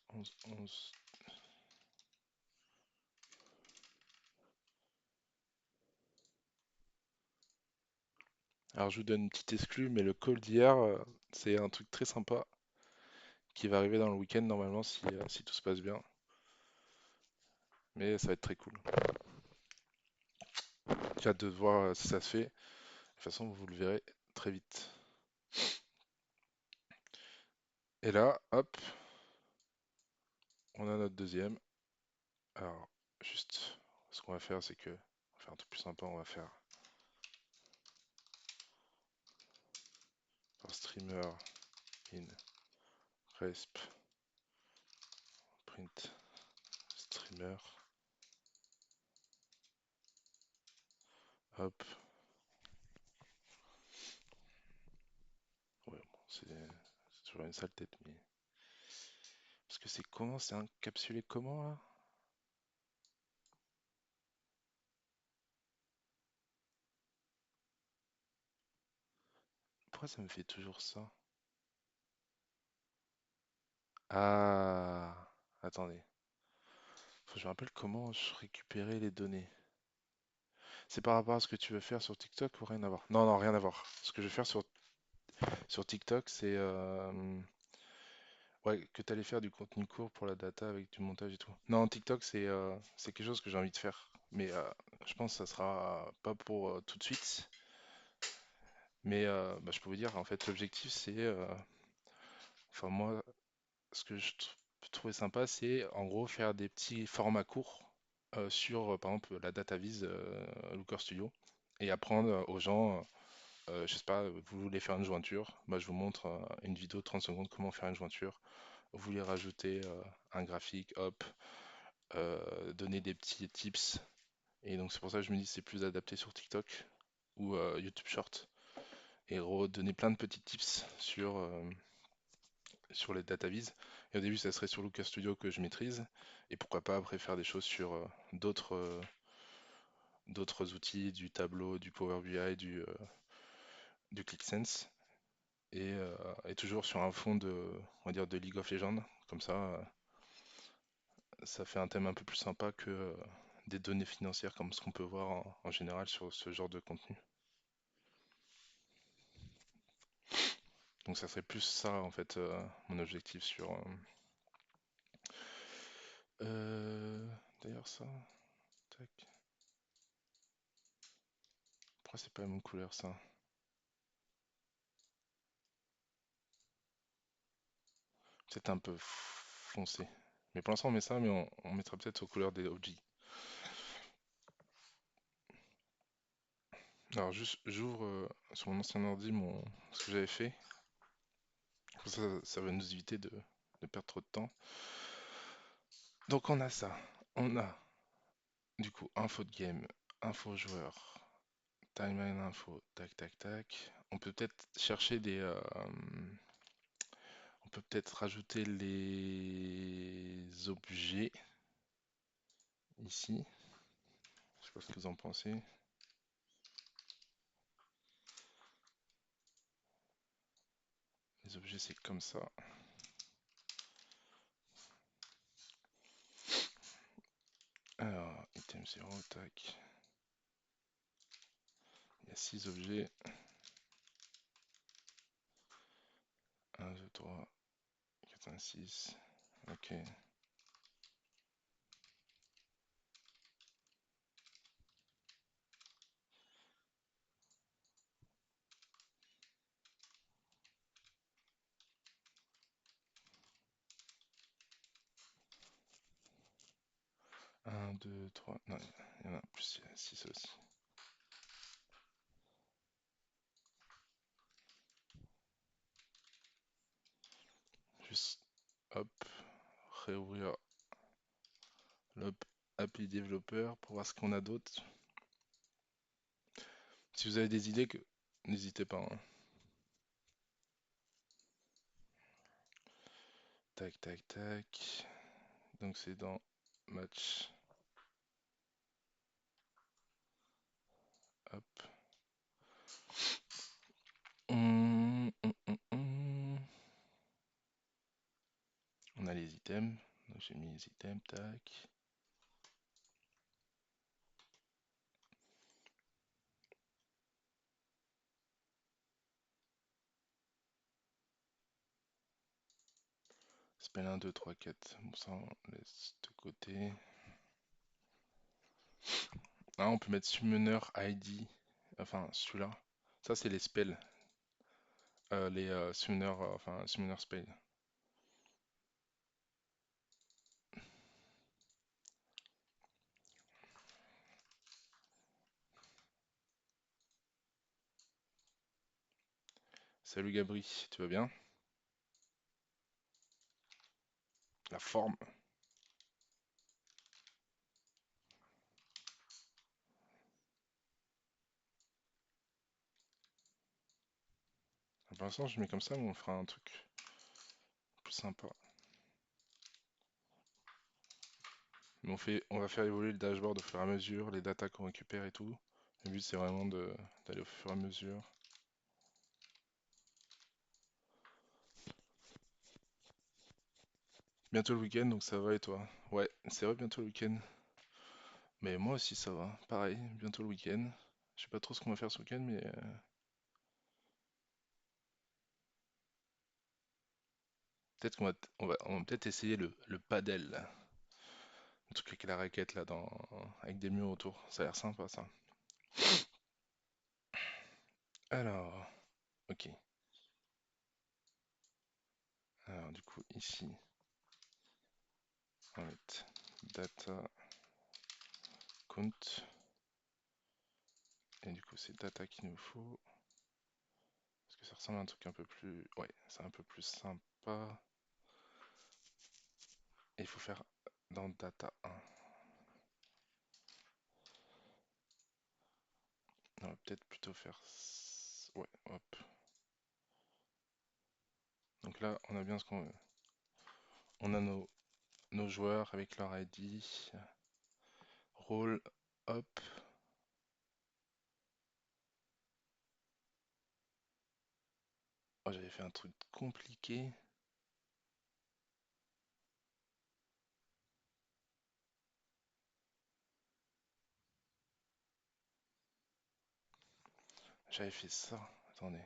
11 11. Alors je vous donne une petite exclue, mais le call d'hier, c'est un truc très sympa qui va arriver dans le week-end normalement si tout se passe bien. Mais ça va être très cool. J'ai hâte de voir si ça se fait. De toute façon, vous le verrez très vite. Et là, hop, on a notre deuxième. Alors, juste, ce qu'on va faire, c'est que, on va faire un truc plus sympa, on va faire un streamer in resp print streamer. Hop. Ouais, bon, c'est toujours une sale tête, mais. Parce que c'est comment? C'est encapsulé comment là? Pourquoi ça me fait toujours ça? Ah, attendez. Faut que je me rappelle comment je récupérais les données. C'est par rapport à ce que tu veux faire sur TikTok ou rien à voir? Non, non, rien à voir. Ce que je vais faire sur TikTok, c'est ouais, que tu allais faire du contenu court pour la data avec du montage et tout. Non, TikTok, c'est quelque chose que j'ai envie de faire. Mais je pense que ça sera pas pour tout de suite. Mais bah, je peux vous dire, en fait, l'objectif, c'est. Enfin, moi, ce que trouvais sympa, c'est en gros faire des petits formats courts sur, par exemple, la DataVis Looker Studio et apprendre aux gens, je sais pas, vous voulez faire une jointure, bah, je vous montre une vidéo de 30 secondes comment faire une jointure. Vous voulez rajouter un graphique, hop, donner des petits tips. Et donc c'est pour ça que je me dis que c'est plus adapté sur TikTok ou YouTube Short. Et donner plein de petits tips sur les dataviz. Et au début, ça serait sur Looker Studio que je maîtrise. Et pourquoi pas après faire des choses sur d'autres outils, du Tableau, du Power BI, du ClickSense. Et toujours sur un fond on va dire, de League of Legends. Comme ça fait un thème un peu plus sympa que des données financières comme ce qu'on peut voir en général sur ce genre de contenu. Donc ça serait plus ça en fait mon objectif sur. Euh, D'ailleurs ça, tac. Pourquoi c'est pas la même couleur ça? Peut-être un peu foncé. Mais pour l'instant on met ça, mais on mettra peut-être aux couleurs des OG. Alors juste, j'ouvre sur mon ancien ordi ce que j'avais fait. Comme ça va nous éviter de perdre trop de temps. Donc on a ça. On a du coup info de game, info joueur, timeline info, tac tac tac. On peut peut-être chercher on peut peut-être rajouter les objets ici. Je sais pas ce que vous en pensez. Les objets c'est comme ça. Alors, item 0, tac. Il y a 6 objets. 1, 2, 3, 4, 5, 6. Ok. 1, 2, 3. Non, il y en a plus, il y a 6 aussi. Juste, hop, réouvrir l'API développeur pour voir ce qu'on a d'autre. Si vous avez des idées, n'hésitez pas, hein. Tac, tac, tac. Donc c'est dans match. Hop. Hum. On a les items. Donc j'ai mis les items, tac. Spell 1, 2, 3, 4. Bon, ça on laisse de côté. Ah, on peut mettre Summoner ID. Enfin, celui-là. Ça, c'est les spells. Les Summoner, enfin, Summoner spell. Salut Gabri, tu vas bien? La forme. Pour l'instant, je mets comme ça, mais on fera un truc plus sympa. Mais on va faire évoluer le dashboard au fur et à mesure, les datas qu'on récupère et tout. Le but, c'est vraiment d'aller au fur et à mesure. Bientôt le week-end, donc ça va et toi? Ouais, c'est vrai, bientôt le week-end. Mais moi aussi, ça va. Pareil, bientôt le week-end. Je sais pas trop ce qu'on va faire ce week-end, mais peut-être on va peut-être essayer le padel, là. Le truc avec la raquette là, avec des murs autour. Ça a l'air sympa ça. Alors, ok. Alors du coup ici, on va mettre data count. Et du coup c'est data qu'il nous faut. Parce que ça ressemble à un truc un peu plus. Ouais, c'est un peu plus sympa. Et il faut faire dans data 1. On va peut-être plutôt faire. Ouais, hop. Donc là, on a bien ce qu'on veut. On a nos joueurs avec leur ID. Rôle, hop. Oh, j'avais fait un truc compliqué. J'avais fait ça. Attendez.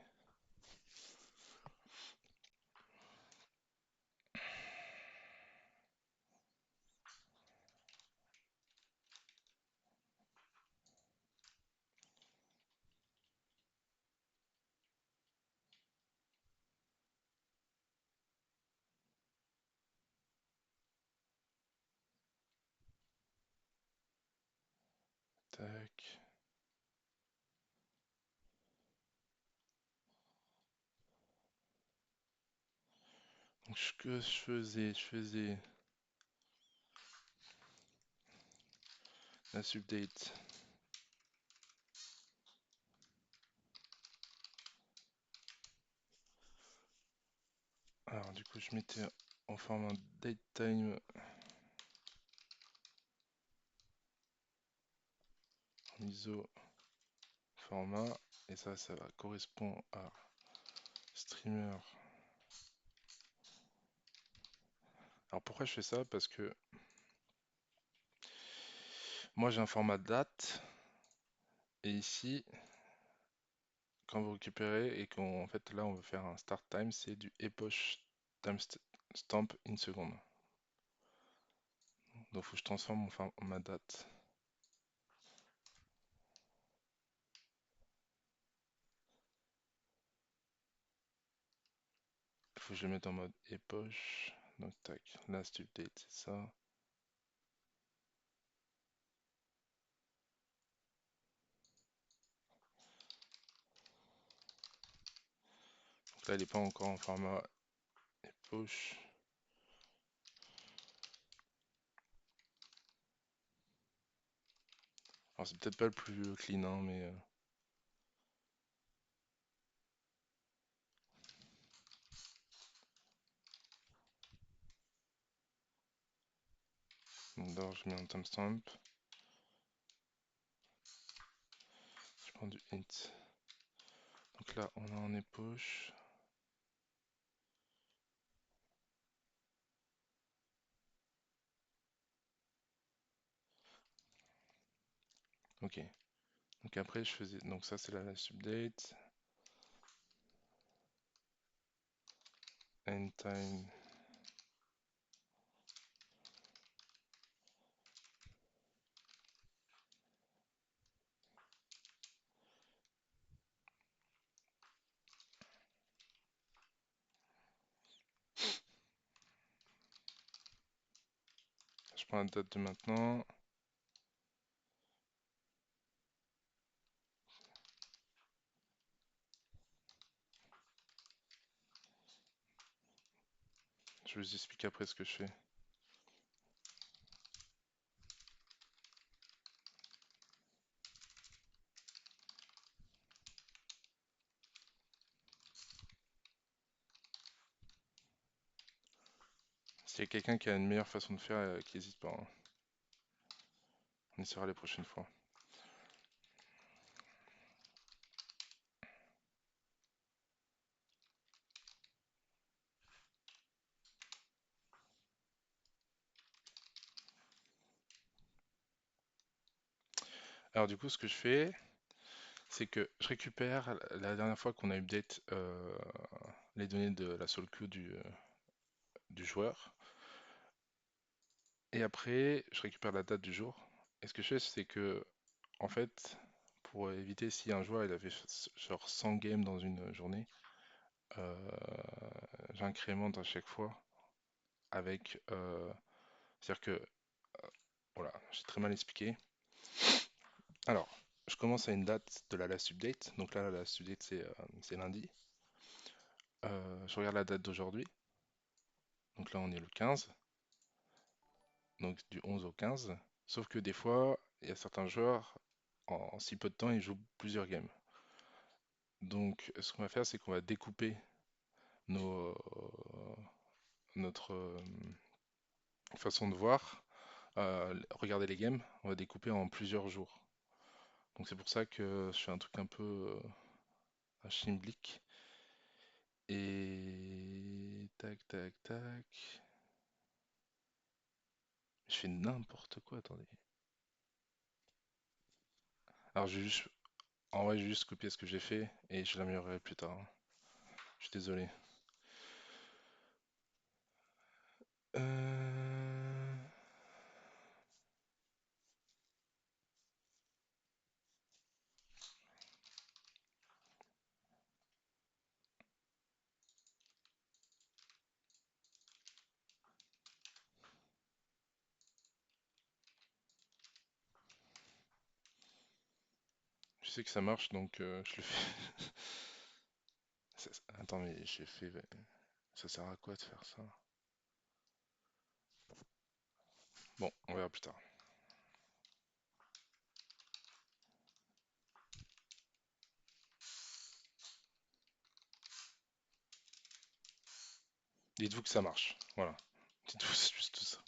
Tac. Donc, ce que je faisais la update. Alors, du coup, je mettais en format datetime ISO format. Et ça va correspondre à streamer. Alors, pourquoi je fais ça? Parce que moi, j'ai un format date. Et ici, quand vous récupérez et qu'en fait, là, on veut faire un start time, c'est du epoch timestamp une seconde. Donc, faut que je transforme ma date. Il faut que je le mette en mode epoch. Donc, tac, last update, c'est ça. Donc là, il n'est pas encore en format epoch. Alors, c'est peut-être pas le plus clean, hein, mais donc d'abord, je mets un timestamp. Je prends du int. Donc là, on a en epoch. Ok. Donc après, je faisais. Donc ça, c'est la last update. End time. Je prends la date de maintenant. Je vous explique après ce que je fais. S'il y a quelqu'un qui a une meilleure façon de faire, qui n'hésite pas, hein. On essaiera les prochaines fois. Alors du coup, ce que je fais, c'est que je récupère la dernière fois qu'on a update les données de la solo queue du joueur. Et après, je récupère la date du jour. Et ce que je fais, c'est que, en fait, pour éviter si un joueur il avait genre 100 games dans une journée, euh, j'incrémente à chaque fois avec. C'est-à-dire que, voilà, j'ai très mal expliqué. Alors, je commence à une date de la last update. Donc là, la last update, c'est lundi. Je regarde la date d'aujourd'hui. Donc là, on est le 15. Donc du 11 au 15. Sauf que des fois, il y a certains joueurs, en si peu de temps, ils jouent plusieurs games. Donc ce qu'on va faire, c'est qu'on va découper nos, notre façon de voir, regarder les games, on va découper en plusieurs jours. Donc c'est pour ça que je fais un truc un peu un schmilblick. Et tac, tac, tac. Je fais n'importe quoi, attendez. Alors en vrai, j'ai juste copié ce que j'ai fait et je l'améliorerai plus tard, hein. Je suis désolé. Euh, sais que ça marche, donc je le fais. Attends, mais j'ai fait. Ça sert à quoi de faire ça? Bon, on verra plus tard. Dites-vous que ça marche. Voilà. Dites-vous c'est juste ça.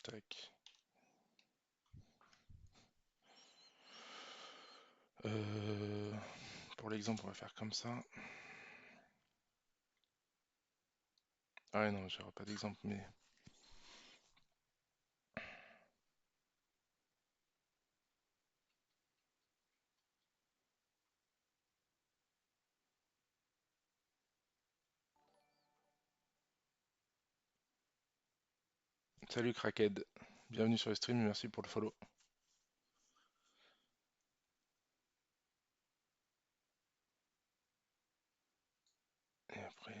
Tac. Euh, pour l'exemple, on va faire comme ça. Ah ouais, non, j'aurai pas d'exemple, mais. Salut Crackhead. Bienvenue sur le stream, merci pour le follow. Et après.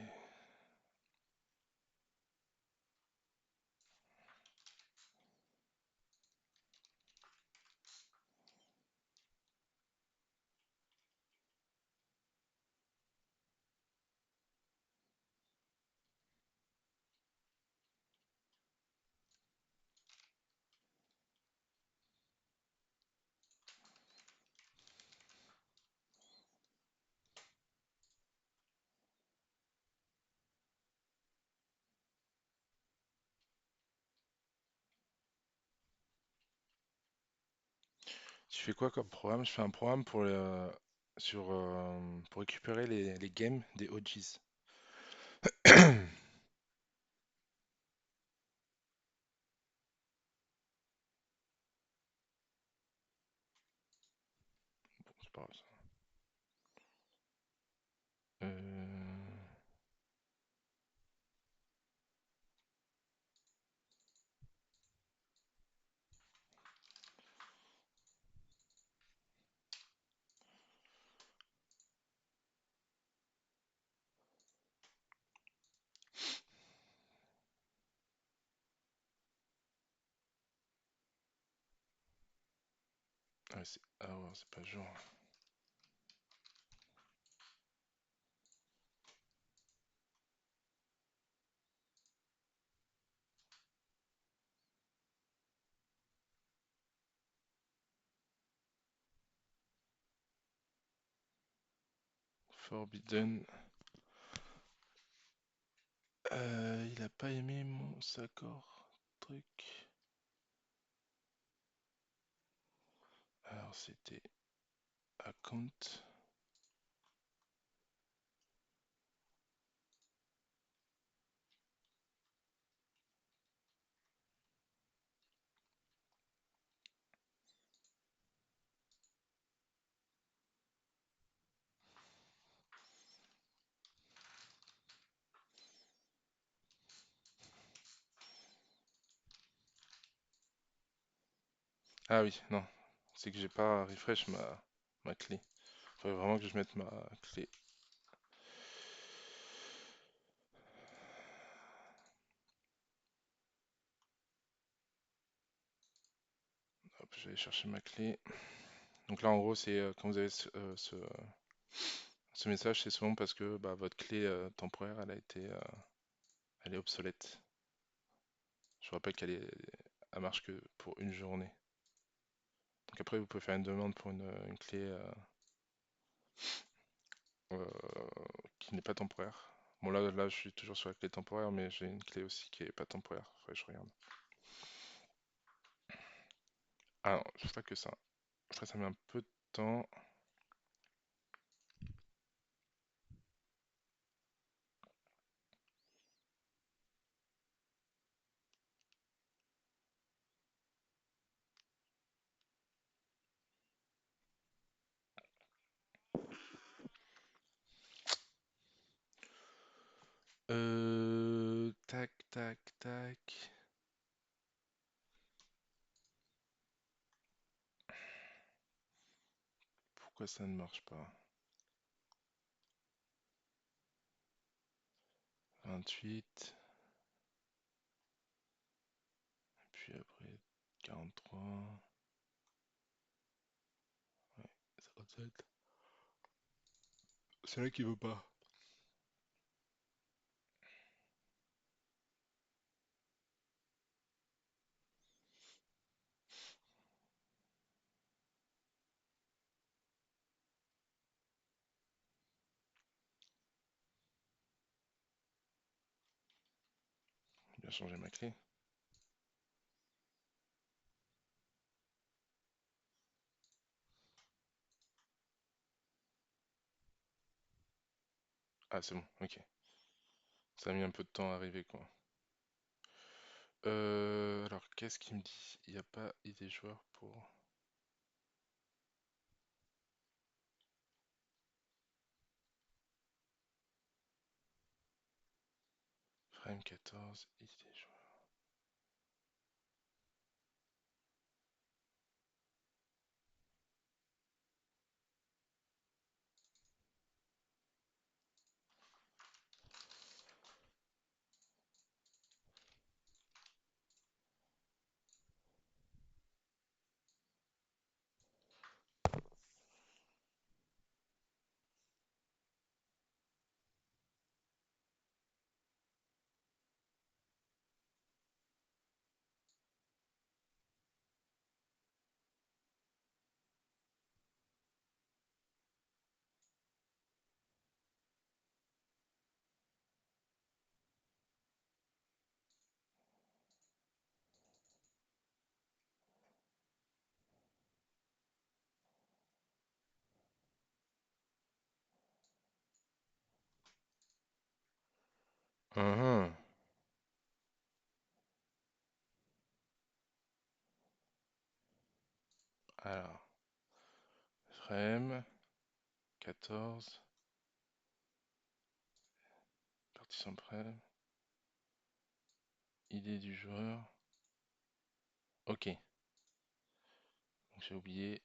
Tu fais quoi comme programme? Je fais un programme pour récupérer les games des OGs. Ah ouais, c'est pas jour. Forbidden. Il a pas aimé mon accord truc. Alors c'était account. Ah oui, non. C'est que j'ai pas refresh ma clé. Faudrait vraiment que je mette ma clé. Hop, je vais aller chercher ma clé. Donc là, en gros, c'est quand vous avez ce message, c'est souvent parce que bah, votre clé temporaire, elle est obsolète. Je vous rappelle elle marche que pour une journée. Donc après, vous pouvez faire une demande pour une clé euh, qui n'est pas temporaire. Bon là, je suis toujours sur la clé temporaire, mais j'ai une clé aussi qui est pas temporaire. Faudrait que je regarde. Ah non, je ferai que ça. Après, ça met un peu de temps. Tac, tac, tac. Pourquoi ça ne marche pas? 28, puis après 43, ouais, 57. C'est là qu'il veut pas. Il a changé ma clé. Ah, c'est bon, ok. Ça a mis un peu de temps à arriver, quoi. Alors, qu'est-ce qu'il me dit? Il n'y a pas idée joueur pour Frame 14, idée joueur. Mhm. Alors, frame 14, partition prêt, idée du joueur. Ok, donc j'ai oublié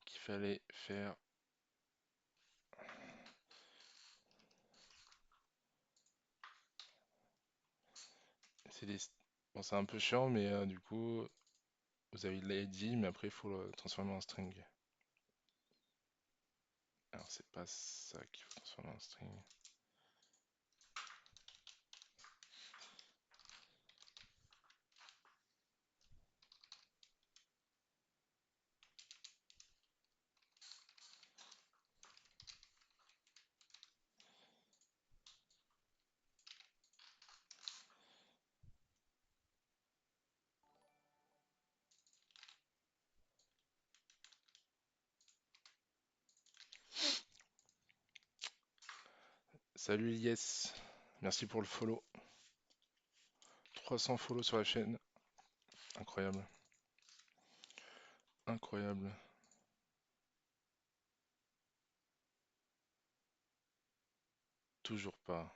qu'il fallait faire. C'est des... Bon, c'est un peu chiant, mais du coup, Vous avez l'ID, mais après il faut le transformer en string. Alors c'est pas ça qu'il faut transformer en string. Salut Yes, merci pour le follow. 300 follow sur la chaîne, incroyable, incroyable. Toujours pas.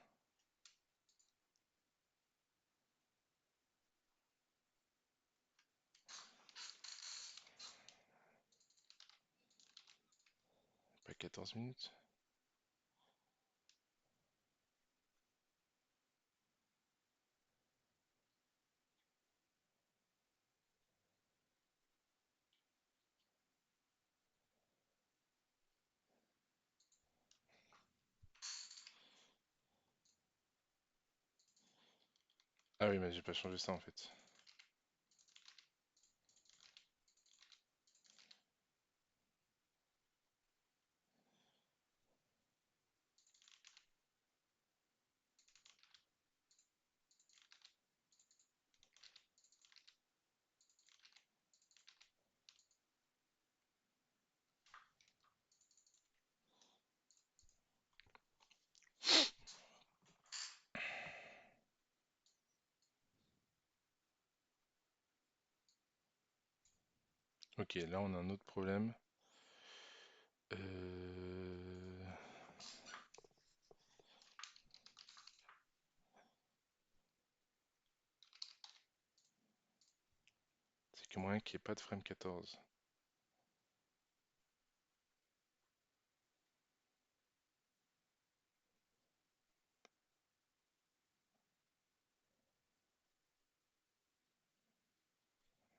Pas 14 minutes. Ah oui, mais j'ai pas changé ça en fait. Ok, là on a un autre problème. Euh, C'est que moyen qu'il n'y ait pas de frame 14.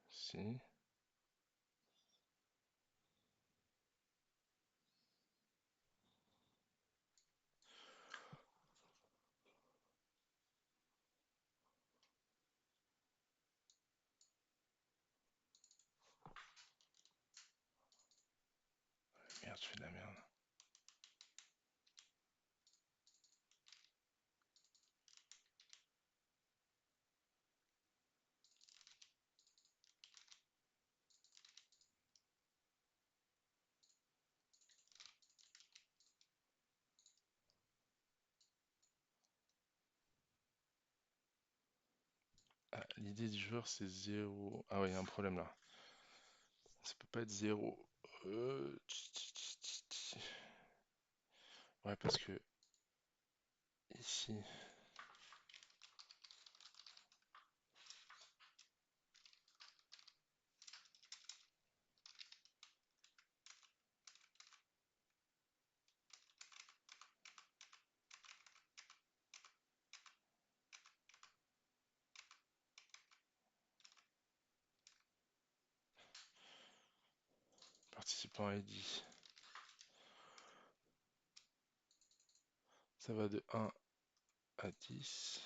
Si. Merde, je fais de la merde. Ah, l'idée du joueur c'est 0. Ah ouais, il y a un problème là. Ça peut pas être 0. Ouais, parce que ici, participant ID, ça va de 1 à 10.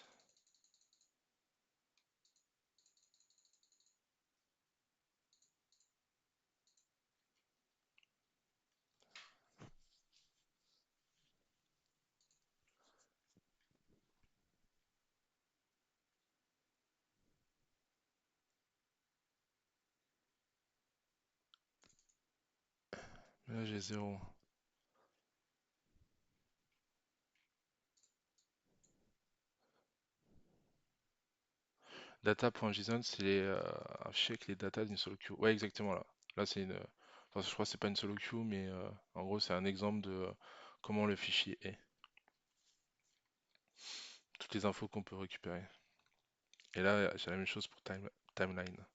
Mais là j'ai 0. Data.json, c'est un fichier avec les datas d'une solo queue. Ouais, exactement là. Là, c'est une. Enfin, je crois que c'est pas une solo queue, mais en gros, c'est un exemple de comment le fichier est. Toutes les infos qu'on peut récupérer. Et là, j'ai la même chose pour timeline.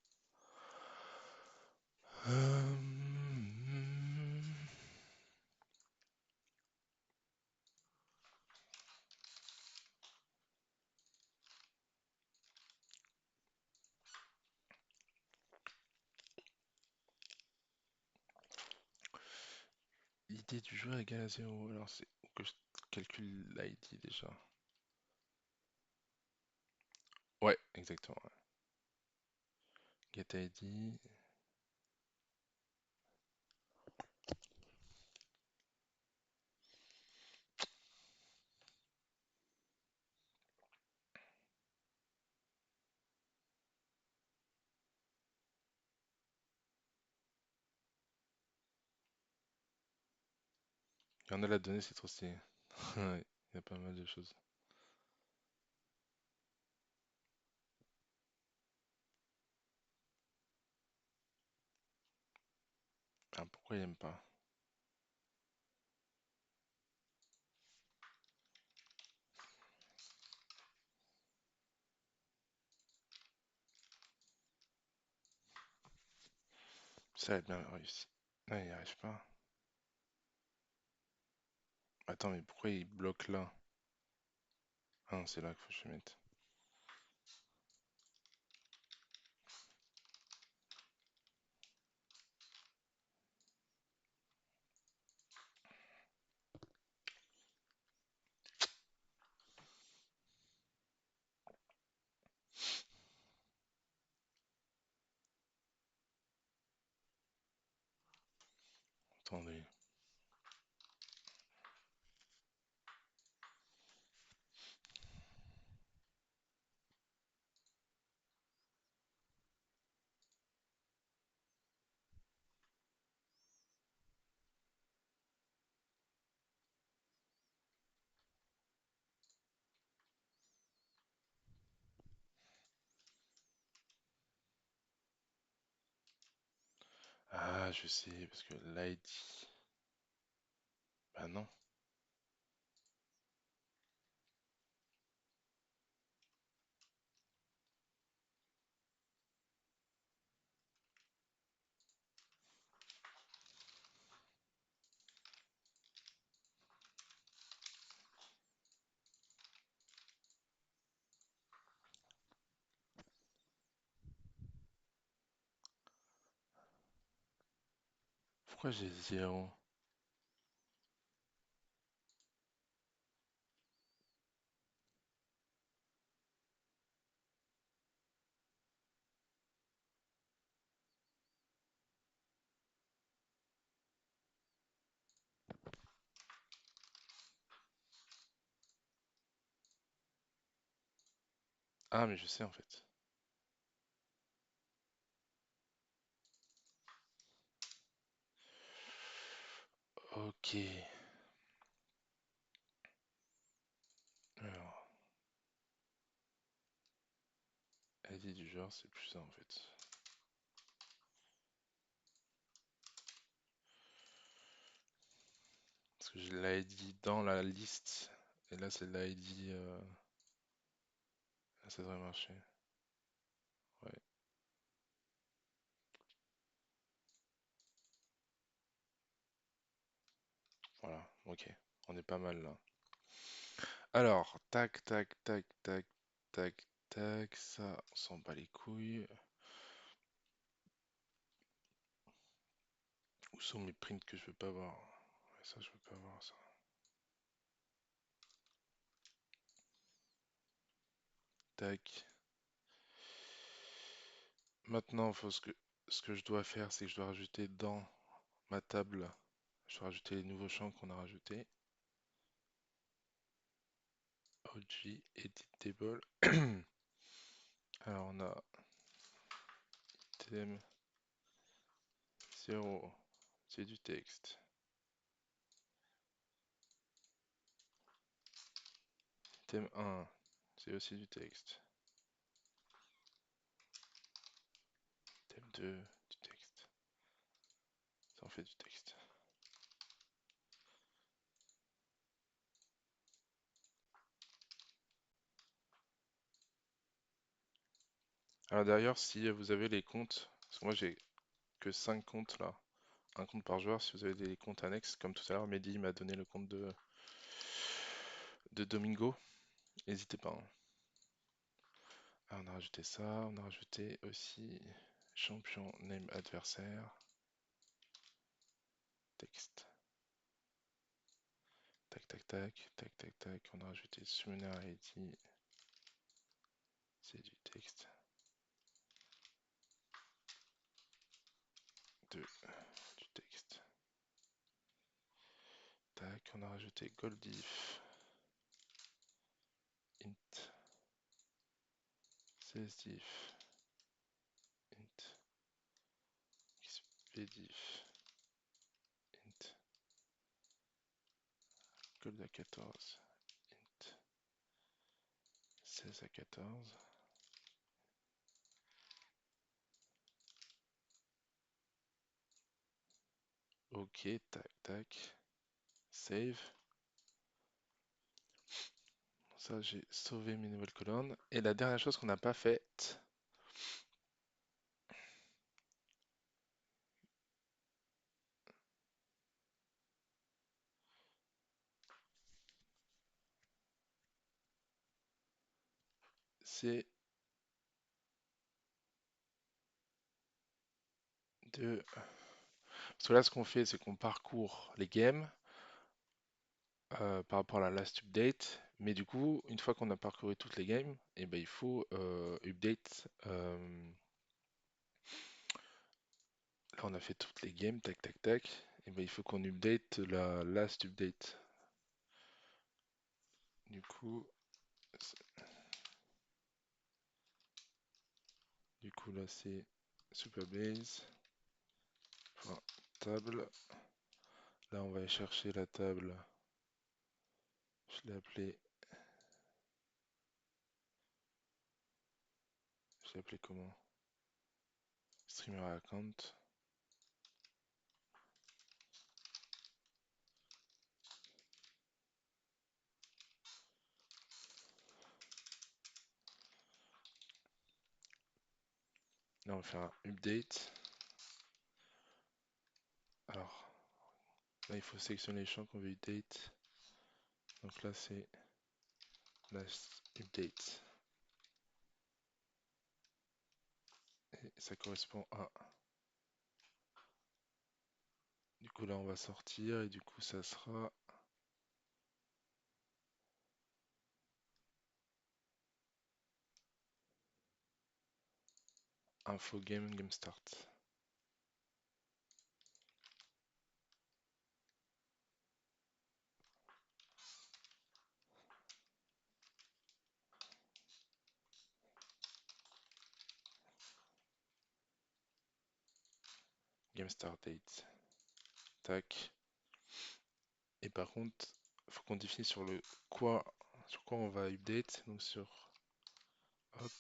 l'ID du joueur égale à 0. Alors c'est que je calcule l'ID déjà. Ouais, exactement. Ouais. Get ID. Il y en a la donnée, c'est trop stylé. Ouais, il y a pas mal de choses. Ah, pourquoi il aime pas? Ça a bien réussi. Ah, il n'y arrive pas. Attends, mais pourquoi il bloque là? Ah non, c'est là qu'il faut que je mette. Attendez. Ah, je sais, parce que l'ID. Bah non. Pourquoi j'ai 0? Ah, mais je sais en fait. Ok. Alors, ID du joueur, c'est plus ça en fait. Parce que j'ai l'ID dans la liste. Et là, c'est l'ID. Là, ça devrait marcher. Ouais, voilà. Ok. On est pas mal là. Alors, tac, tac, tac, tac, tac, tac. Ça, on s'en bat les couilles. Où sont mes prints que je veux pas voir? Ouais, ça, je veux pas voir ça. Tac. Maintenant, ce que je dois faire, c'est que je dois rajouter dans ma table, je dois rajouter les nouveaux champs qu'on a rajoutés. OG, Edit Table. Alors, on a thème 0, c'est du texte. Thème 1, c'est aussi du texte. Thème 2, du texte. Ça en fait du texte. Alors d'ailleurs, si vous avez les comptes, parce que moi j'ai que 5 comptes là, un compte par joueur, si vous avez des comptes annexes, comme tout à l'heure, Mehdi m'a donné le compte de Domingo, n'hésitez pas, hein. Ah, on a rajouté ça, on a rajouté aussi champion name adversaire, texte. Tac, tac, tac, tac, tac, tac. On a rajouté Summoner ID. C'est du texte. 2, du texte. Tac, on a rajouté Goldif. Int. CSDIF. Int. XPDIF. Int. Gold à 14. Int. 16 à 14. Ok, tac, tac. Save. Ça, j'ai sauvé mes nouvelles colonnes. Et la dernière chose qu'on n'a pas faite, c'est de... Parce que là, ce qu'on fait, c'est qu'on parcourt les games par rapport à la last update. Mais du coup, une fois qu'on a parcouru toutes les games, et ben, il faut update. Là, on a fait toutes les games, tac, tac, tac. Et ben, il faut qu'on update la last update. Du coup, là, c'est Supabase.table. Là, on va aller chercher la table. Je l'ai appelée. Je l'ai appelée comment? Streamer account. Là, on va faire un update. Alors, là, il faut sélectionner les champs qu'on veut update. Donc là, c'est last update. Et ça correspond à... Du coup, là, on va sortir et du coup, ça sera info game start. Game start date. Tac. Et par contre, faut qu'on définisse sur quoi on va update. Donc sur hop.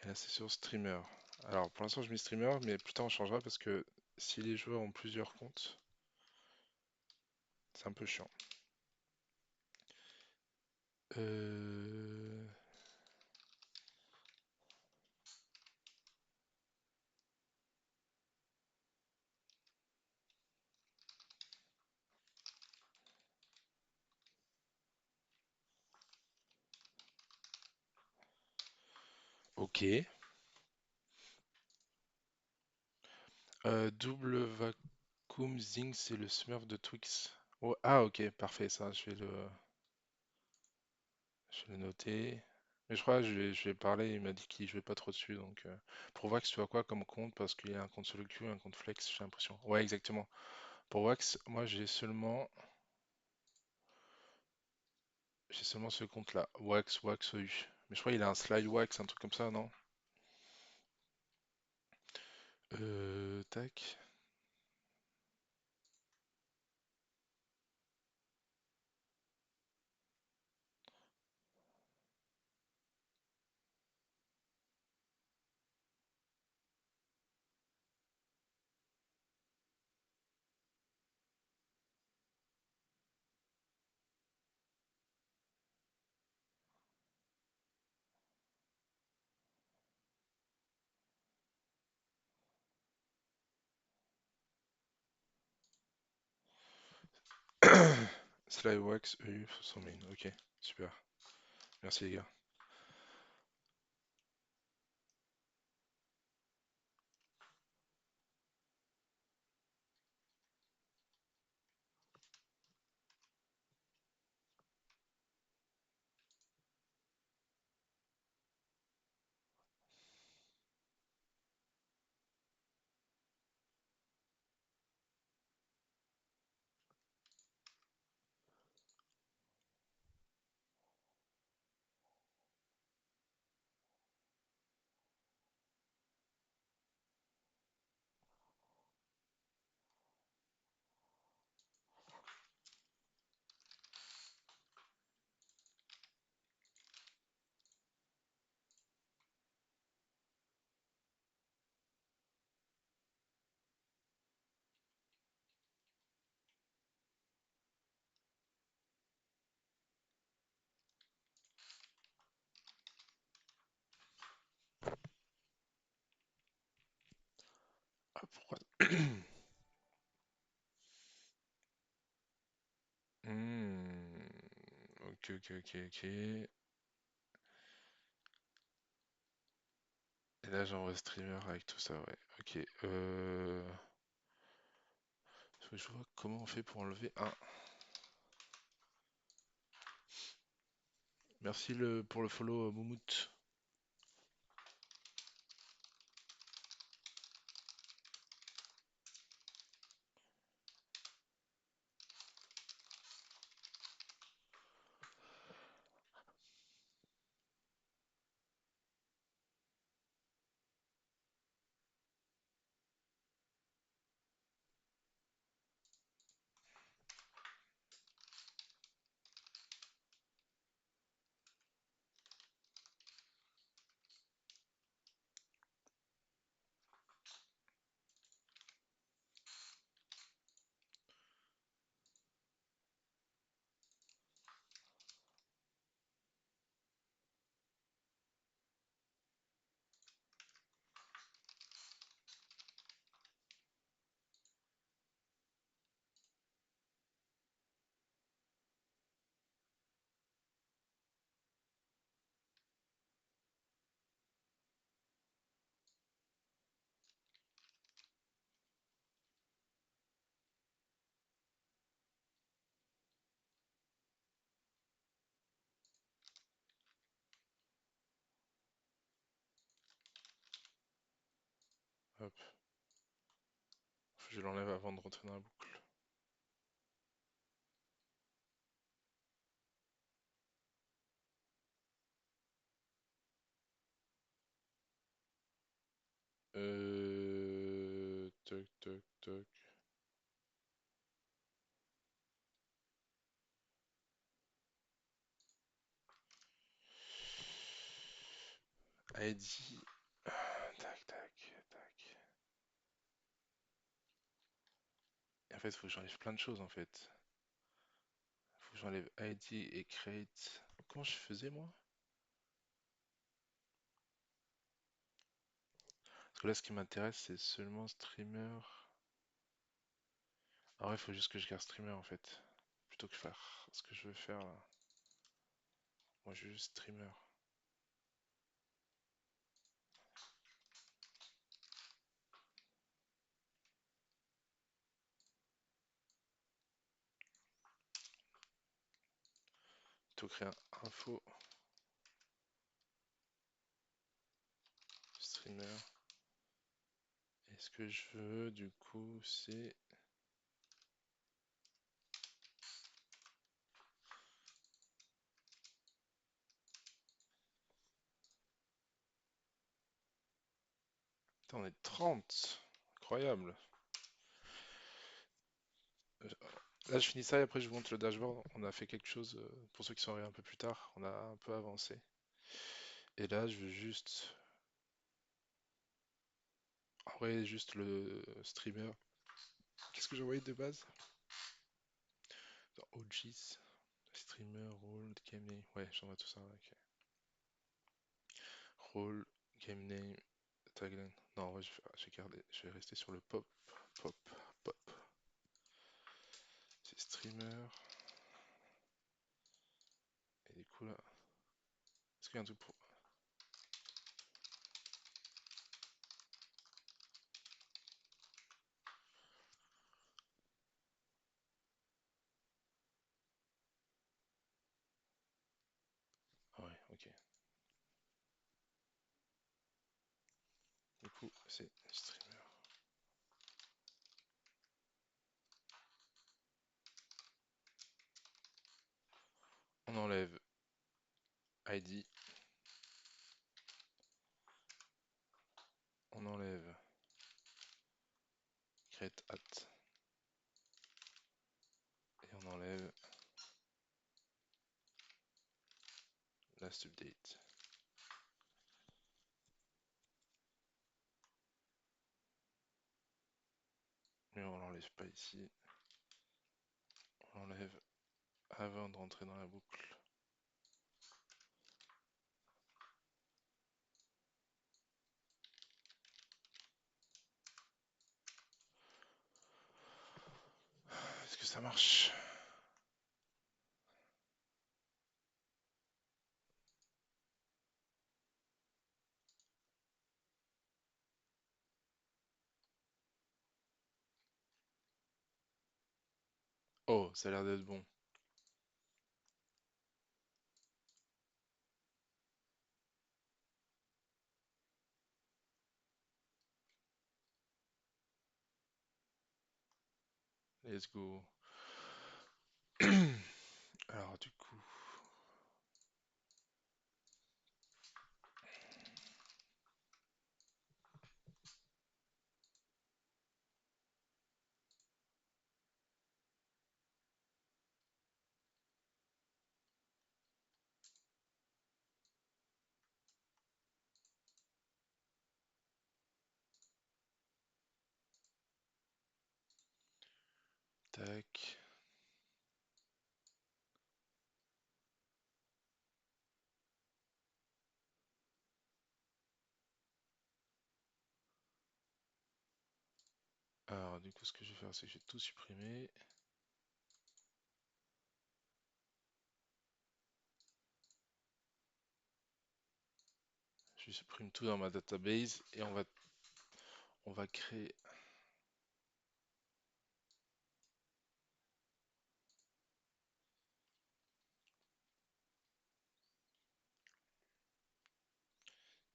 Et là, c'est sur streamer. Alors, pour l'instant, je mets streamer, mais plus tard, on changera parce que si les joueurs ont plusieurs comptes, c'est un peu chiant. Euh... Ok. Double vacuum zing, c'est le smurf de Twix. Oh, ah, ok, parfait, ça, je vais le noter. Mais je crois que je vais parler, il m'a dit qu'il jouait pas trop dessus, donc pour Wax, tu as quoi comme compte? Parce qu'il y a un compte solo queue, un compte flex, j'ai l'impression. Ouais, exactement. Pour Wax, moi j'ai seulement ce compte-là, Wax EU. Mais je crois qu'il a un slide Wax, un truc comme ça, non? Tac. Slide Wax EU 100 000, ok, super. Merci les gars. Pourquoi? Hmm, ok, ok, ok, ok. Et là, j'envoie streamer avec tout ça, ouais. Ok. Faut que je vois comment on fait pour enlever un. Merci pour le follow, Moumout. Hop. Faut que je l'enlève avant de rentrer dans la boucle. Toc, toc, toc. ID. Tac, tac, tac. Et en fait, faut que j'enlève plein de choses en fait. Faut que j'enlève ID et create. Comment je faisais moi? Parce que là, ce qui m'intéresse, c'est seulement streamer. Ah ouais, faut juste que je garde streamer en fait. Plutôt que faire ce que je veux faire là. Moi, je veux juste streamer. Plutôt créer un info streamer. Et ce que je veux, du coup, c'est. Putain, on est 30. Incroyable. Euh, Là, je finis ça et après, je vous montre le dashboard. On a fait quelque chose, pour ceux qui sont arrivés un peu plus tard, on a un peu avancé. Et là, je veux juste. En vrai, juste le streamer. Qu'est-ce que j'ai envoyé de base? Dans OGs. Streamer, role, game name. Ouais, j'envoie tout ça. Ok. Role, game name, tagline. Non, en vrai, je vais garder. Je vais rester sur le pop, pop, pop. C'est streamer. Et du coup, là. Est-ce qu'il y a un truc pour. Ah ouais, ok. Du coup, c'est streamer. On enlève ID. On enlève create at. Et on enlève last update. Mais on l'enlève pas ici. On l'enlève avant de rentrer dans la boucle. ça marche. Oh, ça a l'air d'être bon. Let's go. Alors, du coup, tac. Alors, du coup, ce que je vais faire, c'est que je vais tout supprimer. Je supprime tout dans ma database et on va créer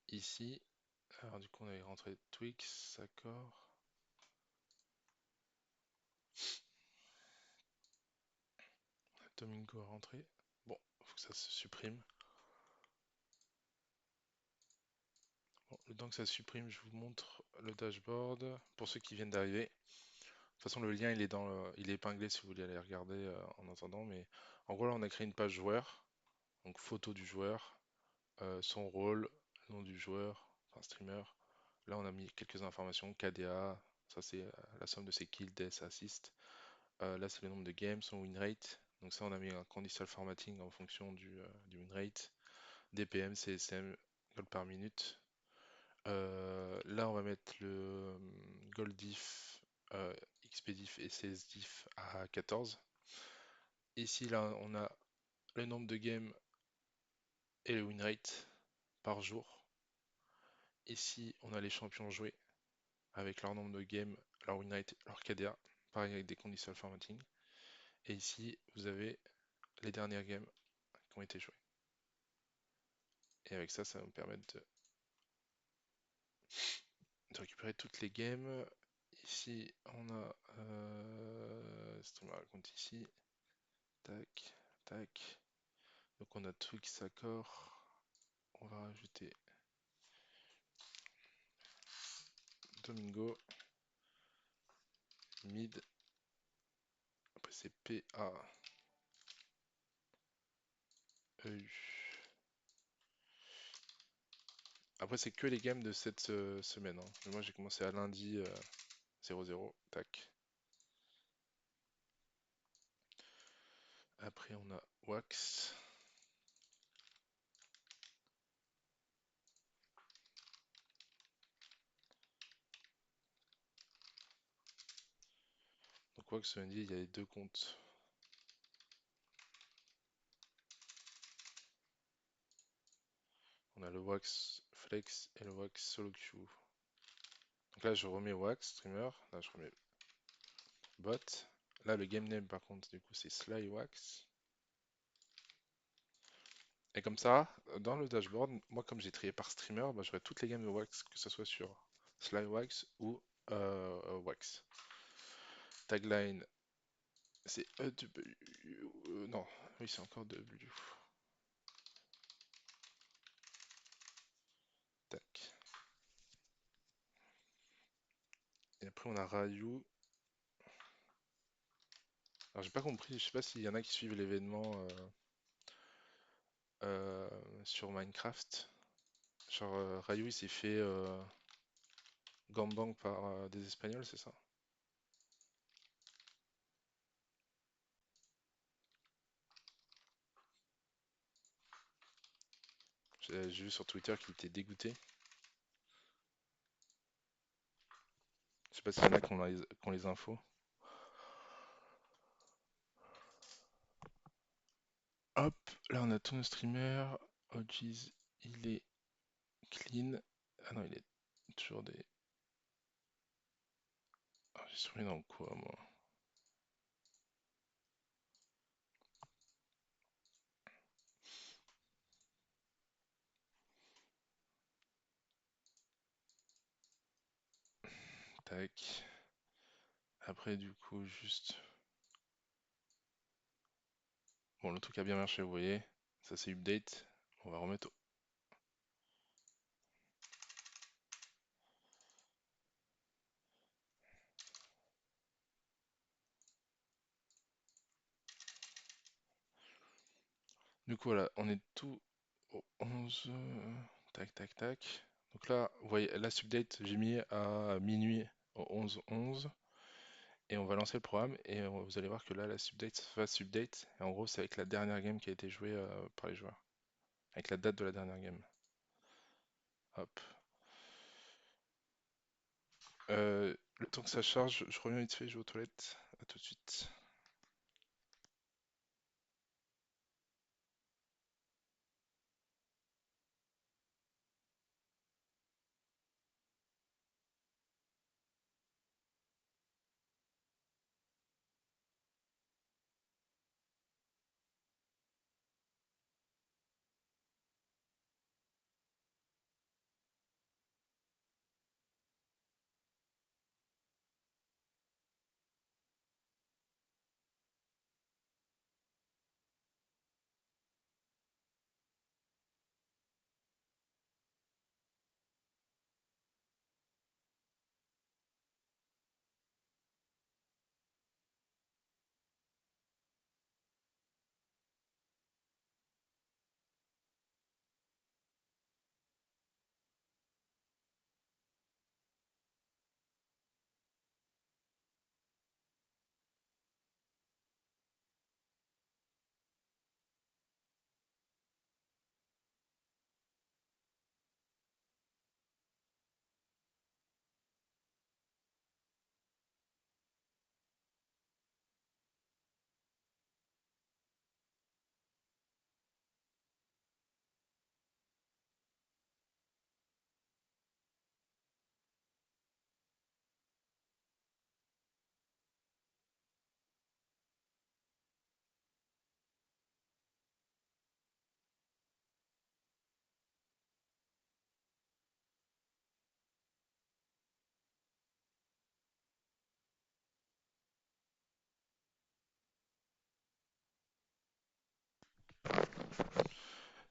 ici. Alors, du coup, on va rentrer Twix, d'accord. Domingo à rentrer. Bon, faut que ça se supprime. Bon, le temps que ça se supprime, je vous montre le dashboard pour ceux qui viennent d'arriver. De toute façon, le lien il est épinglé si vous voulez aller regarder en attendant. Mais en gros, là, on a créé une page joueur. Donc, photo du joueur, son rôle, nom du joueur, enfin streamer. Là, on a mis quelques informations, KDA, ça c'est la somme de ses kills, deaths, assists. Là, c'est le nombre de games, son win rate. Donc ça, on a mis un conditional formatting en fonction du win rate. DPM, CSM, goal par minute. Là, on va mettre le goal diff, XP diff et CS diff à 14. Ici, là, on a le nombre de games et le win rate par jour. Ici, on a les champions joués avec leur nombre de games, leur win rate, leur KDA, pareil avec des conditional formatting. Et ici, vous avez les dernières games qui ont été jouées. Et avec ça, ça va me permettre de récupérer toutes les games. Ici, on a streamer compte ici. Tac, tac. Donc on a Twix accord. On va rajouter Domingo, mid. Après c'est PAEU. Après c'est que les games de cette semaine, hein. Mais moi j'ai commencé à lundi 0-0. Tac. Après on a Wax. Donc Wax lundi il y a les deux comptes. On a le Wax Flex et le Wax Solo Queue. Donc là je remets Wax Streamer. Là je remets Bot. Là le game name par contre du coup c'est Slywax. Et comme ça, dans le dashboard, moi comme j'ai trié par streamer, bah, j'aurai toutes les gammes de Wax, que ce soit sur Slywax ou Wax. Tagline, c'est EW. Non, oui, c'est encore W. Tac. Et après, on a Ryu. Alors, j'ai pas compris, je sais pas s'il y en a qui suivent l'événement sur Minecraft. Genre, Ryu, il s'est fait gangbang par des Espagnols, c'est ça? J'ai vu sur Twitter qu'il était dégoûté. Je sais pas s'il y en a qui ont les infos. Hop, là on a tous nos streamers. OGs, il est clean. Ah non, il est toujours des. Ah, j'ai souris dans quoi moi? Tac. Après, du coup, juste. Bon, le truc a bien marché, vous voyez. Ça c'est update. On va remettre. Du coup, voilà, on est tout au 11. Tac, tac, tac. Donc là, vous voyez, last update, j'ai mis à minuit au 11-11. Et on va lancer le programme et vous allez voir que là, la update face update. Et en gros, c'est avec la dernière game qui a été jouée par les joueurs. Avec la date de la dernière game. Hop. Le temps que ça charge, je reviens vite fait, je vais aux toilettes. À tout de suite.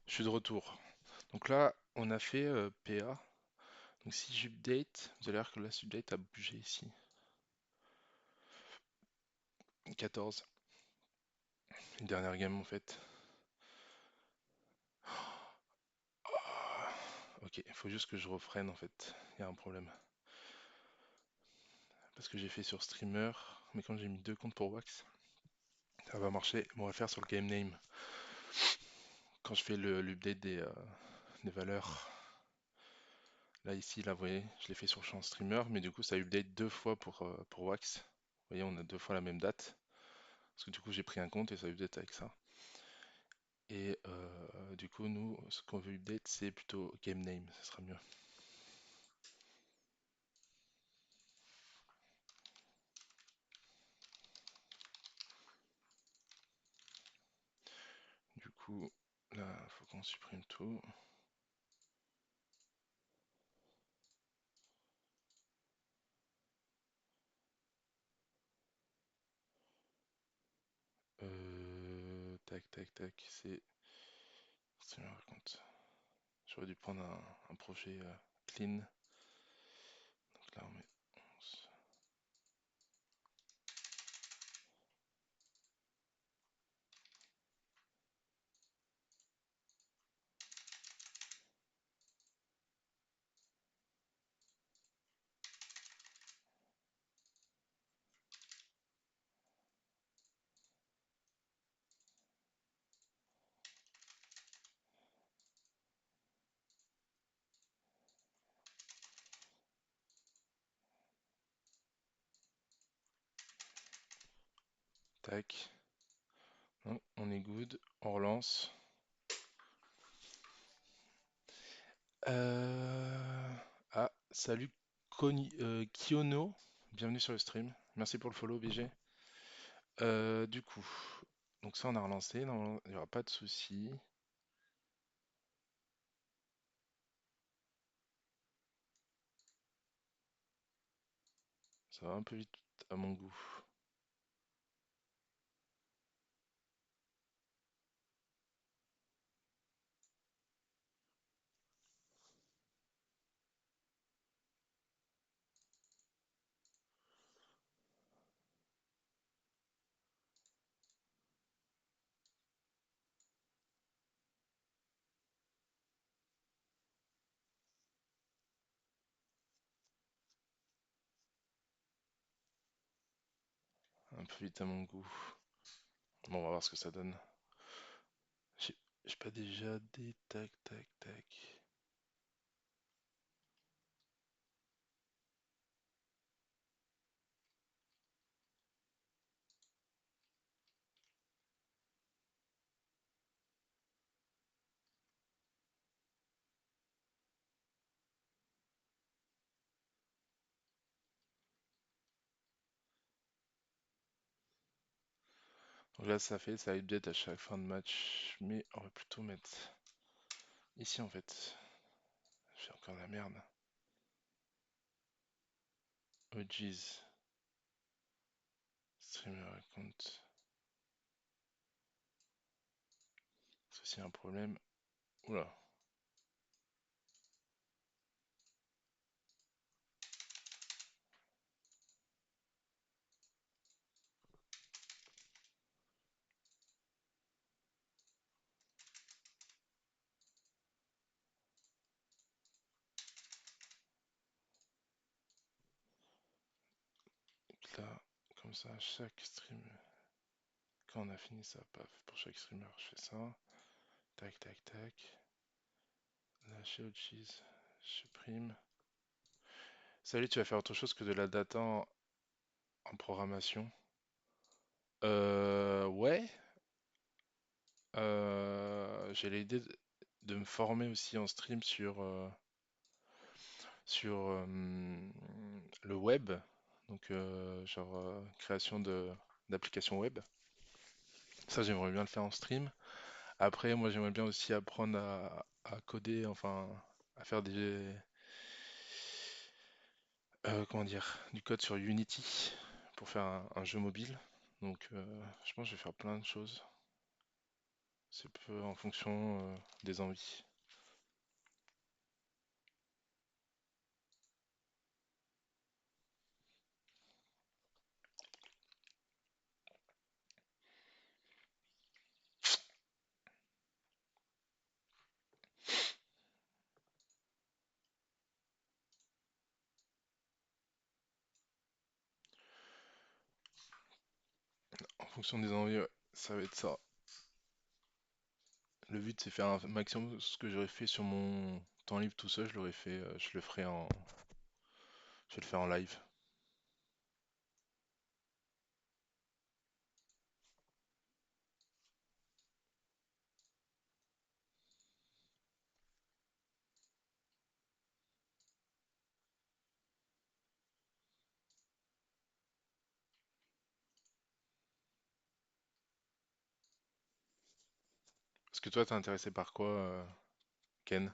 Je suis de retour. Donc là, on a fait PA. Donc si j'update, vous allez voir que la update a bougé ici. 14. Une dernière game en fait. Ah, ok, il faut juste que je refreine en fait. Il y a un problème. Parce que j'ai fait sur streamer, mais quand j'ai mis deux comptes pour Wax, ça va marcher. Mais on va faire sur le game name. Quand je fais l'update des valeurs. Là ici, là vous voyez, je l'ai fait sur champ streamer, mais du coup ça update deux fois pour Wax. Vous voyez, on a deux fois la même date. Parce que du coup j'ai pris un compte et ça update avec ça. Et du coup nous, ce qu'on veut update, c'est plutôt game name, ça sera mieux. Du coup, là, faut qu'on supprime tout. Tac, tac, tac, c'est par contre. J'aurais dû prendre un projet clean. Donc là on met 11. Tac. Non, on est good, on relance. Salut Kiono, bienvenue sur le stream. Merci pour le follow, BG. Du coup, donc ça on a relancé, normalement il n'y aura pas de souci. Ça va un peu vite à mon goût. Un peu vite à mon goût. Bon, on va voir ce que ça donne. J'ai j'ai pas déjà des tac tac tac. Donc là ça update à chaque fin de match, mais on va plutôt mettre ici en fait. Je fais encore de la merde. Oh jeez. Streamer account. Ceci un problème. Oula. Donc là, comme ça, chaque stream. Quand on a fini ça, paf, pour chaque streamer, je fais ça. Tac, tac, tac. Là, chez Cheese, je supprime. Salut, tu vas faire autre chose que de la data en programmation? Ouais. J'ai l'idée de me former aussi en stream sur le web. Donc, genre création d'applications web. Ça, j'aimerais bien le faire en stream. Après, moi, j'aimerais bien aussi apprendre à coder, enfin, à faire comment dire, du code sur Unity pour faire un jeu mobile. Donc, je pense que je vais faire plein de choses. C'est peu en fonction des envies. En fonction des envies, ouais, ça va être ça. Le but, c'est faire un maximum ce que j'aurais fait sur mon temps libre tout seul, je l'aurais fait, je le ferai je vais le faire en live. Parce que toi, t'es intéressé par quoi, Ken?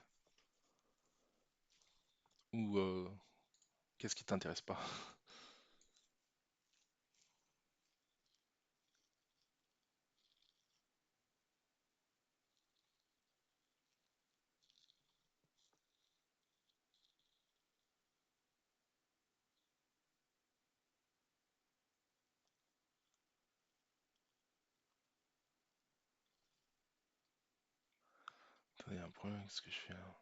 Ou qu'est-ce qui t'intéresse pas? Attends, il y a un problème avec ce que je fais là.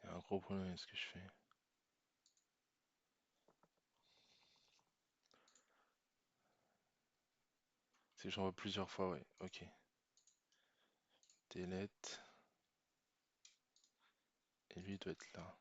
Il y a un gros problème avec ce que je fais. C'est que j'en vois plusieurs fois, ouais. Ok. Delete. Et lui, il doit être là.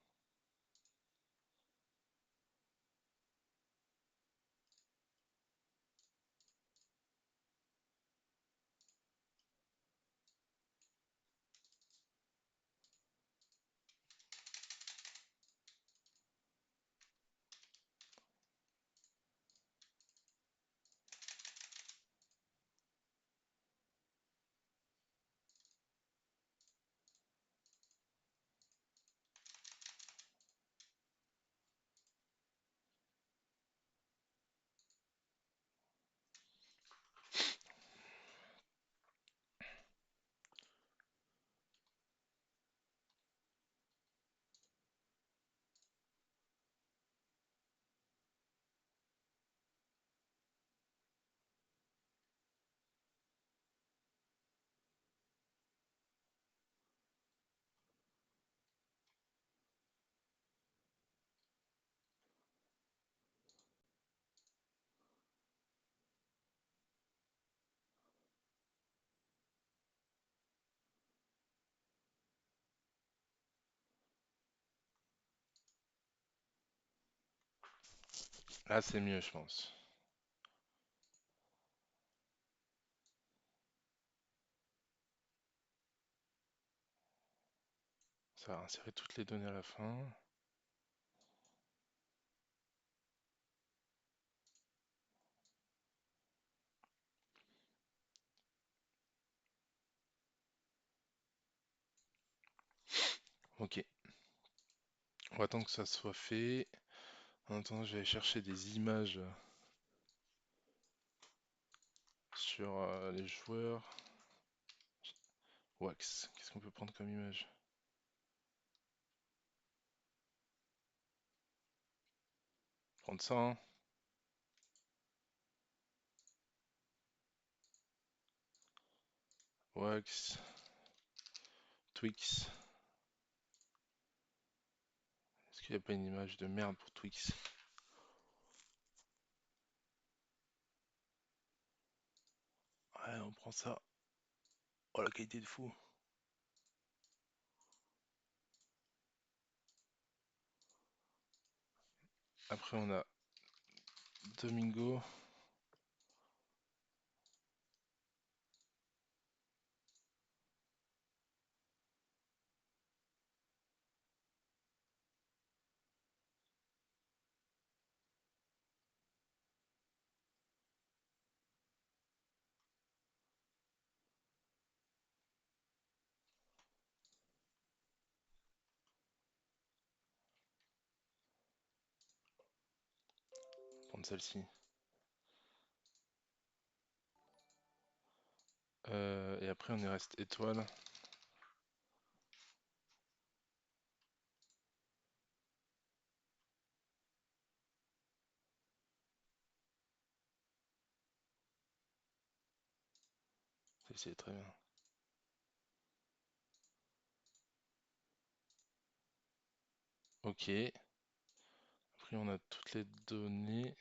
Là, c'est mieux, je pense. Ça va insérer toutes les données à la fin. Ok, on va attendre que ça soit fait. En attendant, je vais aller chercher des images sur les joueurs. Wax, qu'est-ce qu'on peut prendre comme image? Prendre ça, hein. Wax, Twix. Est-ce qu'il n'y a pas une image de merde pour Twix? Ouais, on prend ça. Oh, la qualité de fou. Après, on a Domingo. Prendre celle-ci. Et après, on est resté étoile. Celle-ci est très bien. Ok. Après, on a toutes les données.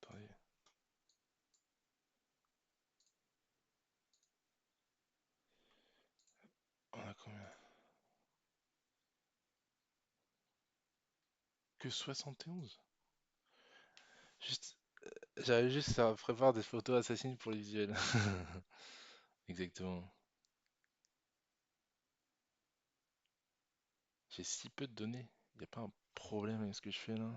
Attendez. On a combien? Que 71? Juste, j'avais juste à préparer des photos assassines pour les visuels. Exactement. J'ai si peu de données. Y a pas un problème avec ce que je fais là?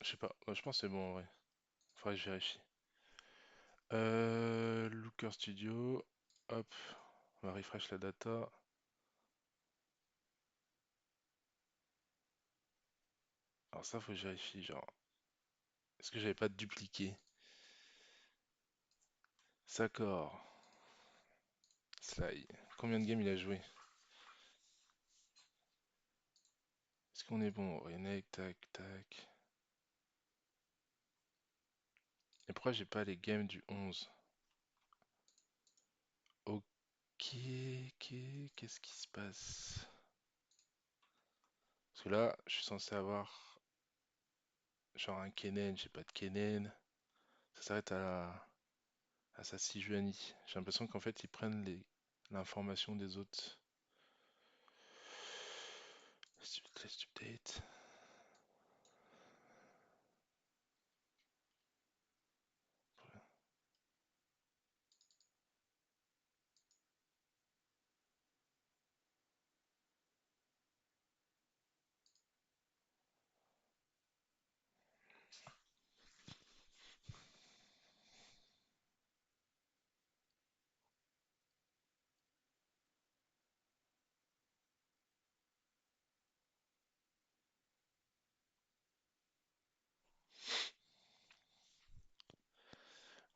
Je sais pas. Moi, je pense que c'est bon en vrai. Faudrait que je vérifie. Looker Studio. Hop. On va refresh la data. Alors ça, faut que je vérifie. Genre, est-ce que j'avais pas dupliqué? D'accord. Sly. Combien de games il a joué? Est-ce qu'on est bon? Renek, tac, tac. Et pourquoi j'ai pas les games du 11? Ok, ok, qu'est-ce qui se passe? Parce que là, je suis censé avoir genre un Kennen, j'ai pas de Kennen. Ça s'arrête à sa Sejuani. J'ai l'impression qu'en fait ils prennent l'information des autres. Test update.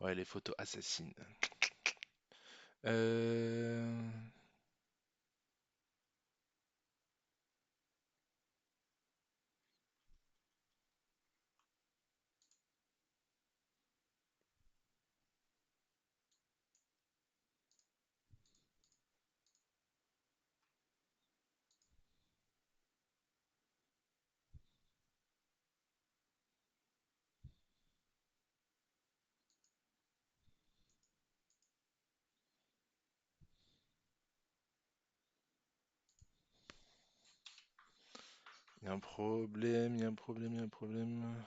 Ouais, les photos assassines. Euh... Il y a un problème, il y a un problème, il y a un problème.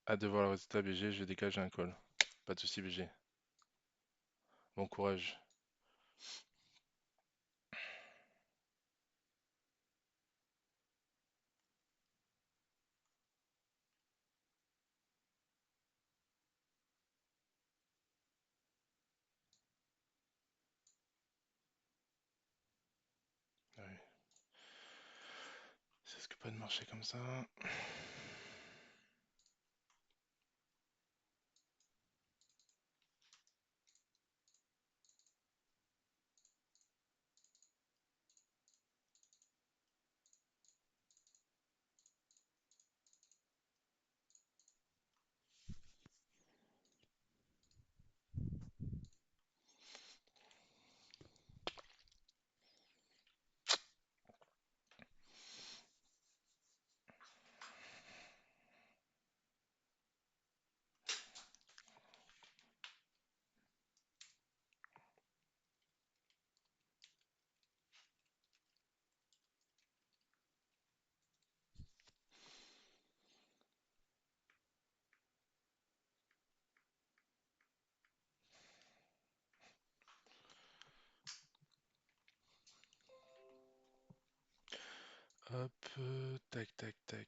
Hâte de voir le résultat BG, je dégage un call. Pas de soucis BG. Bon courage. Ouais, ça risque pas de marcher comme ça. Hop, tac tac tac.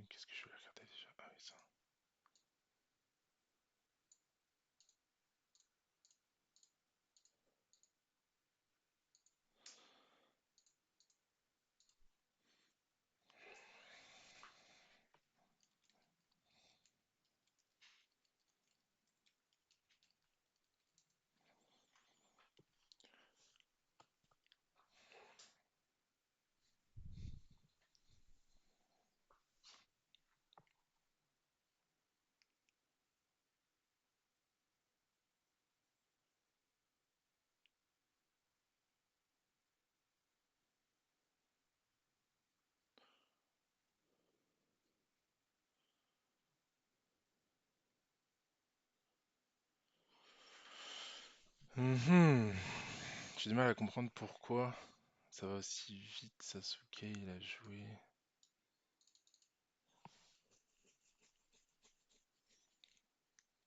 Qu'est-ce que je vais regarder déjà? Ah oui, ça. Mhm. J'ai du mal à comprendre pourquoi ça va aussi vite. Sasuke, il a joué.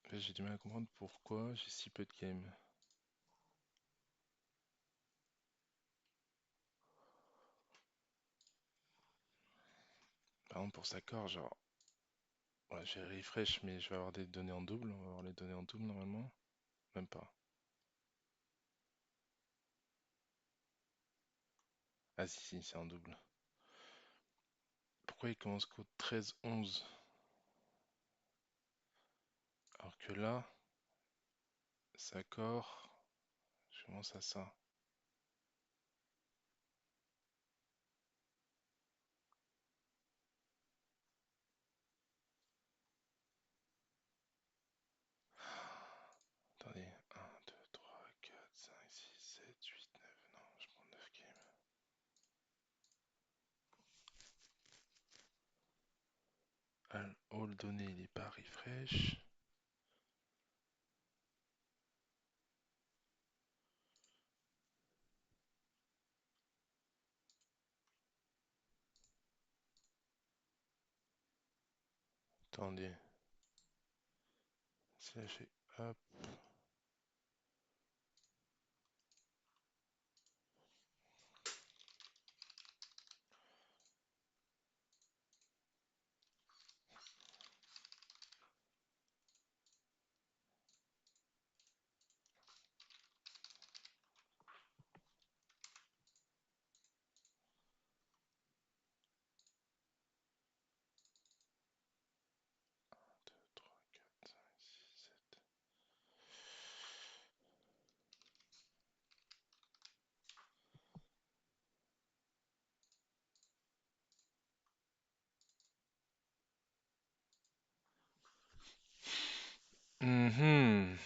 En fait, j'ai du mal à comprendre pourquoi j'ai si peu de game. Par exemple, pour Sakor, genre, ouais, j'ai refresh, mais je vais avoir des données en double. On va avoir les données en double normalement. Même pas. Ah si, si, c'est en double. Pourquoi il commence qu'au 13-11? Alors que là, Sakor, je commence à ça. Attendez, 1, 2, 3, 4, 5, 6, 7, 8, 9. Non, je prends 9 games. All donné, il est pas refresh. Attendez, si là je fais hop, Mhm.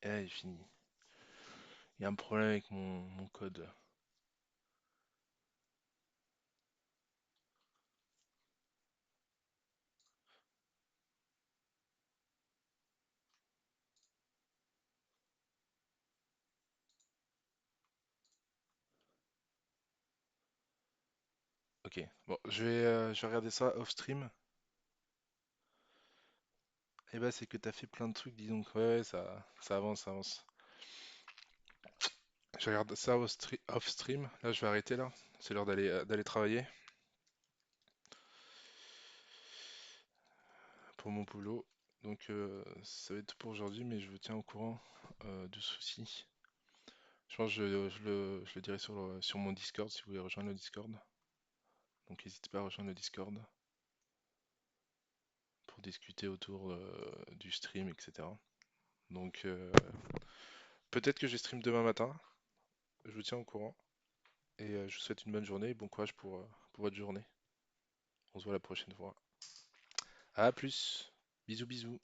Et là, il finit. Il y a un problème avec mon code. Ok, bon, je vais regarder ça off stream. Et bah, c'est que t'as fait plein de trucs, dis donc. Ouais, ouais, ça avance, ça avance. Je regarde ça off stream. Là, je vais arrêter là. C'est l'heure d'aller travailler pour mon boulot. Donc, ça va être tout pour aujourd'hui, mais je vous tiens au courant du souci. Je pense que je le dirai sur mon Discord si vous voulez rejoindre le Discord. Donc, n'hésitez pas à rejoindre le Discord pour discuter autour du stream, etc. Donc, peut-être que je stream demain matin. Je vous tiens au courant. Et je vous souhaite une bonne journée et bon courage pour votre journée. On se voit la prochaine fois. À plus. Bisous bisous.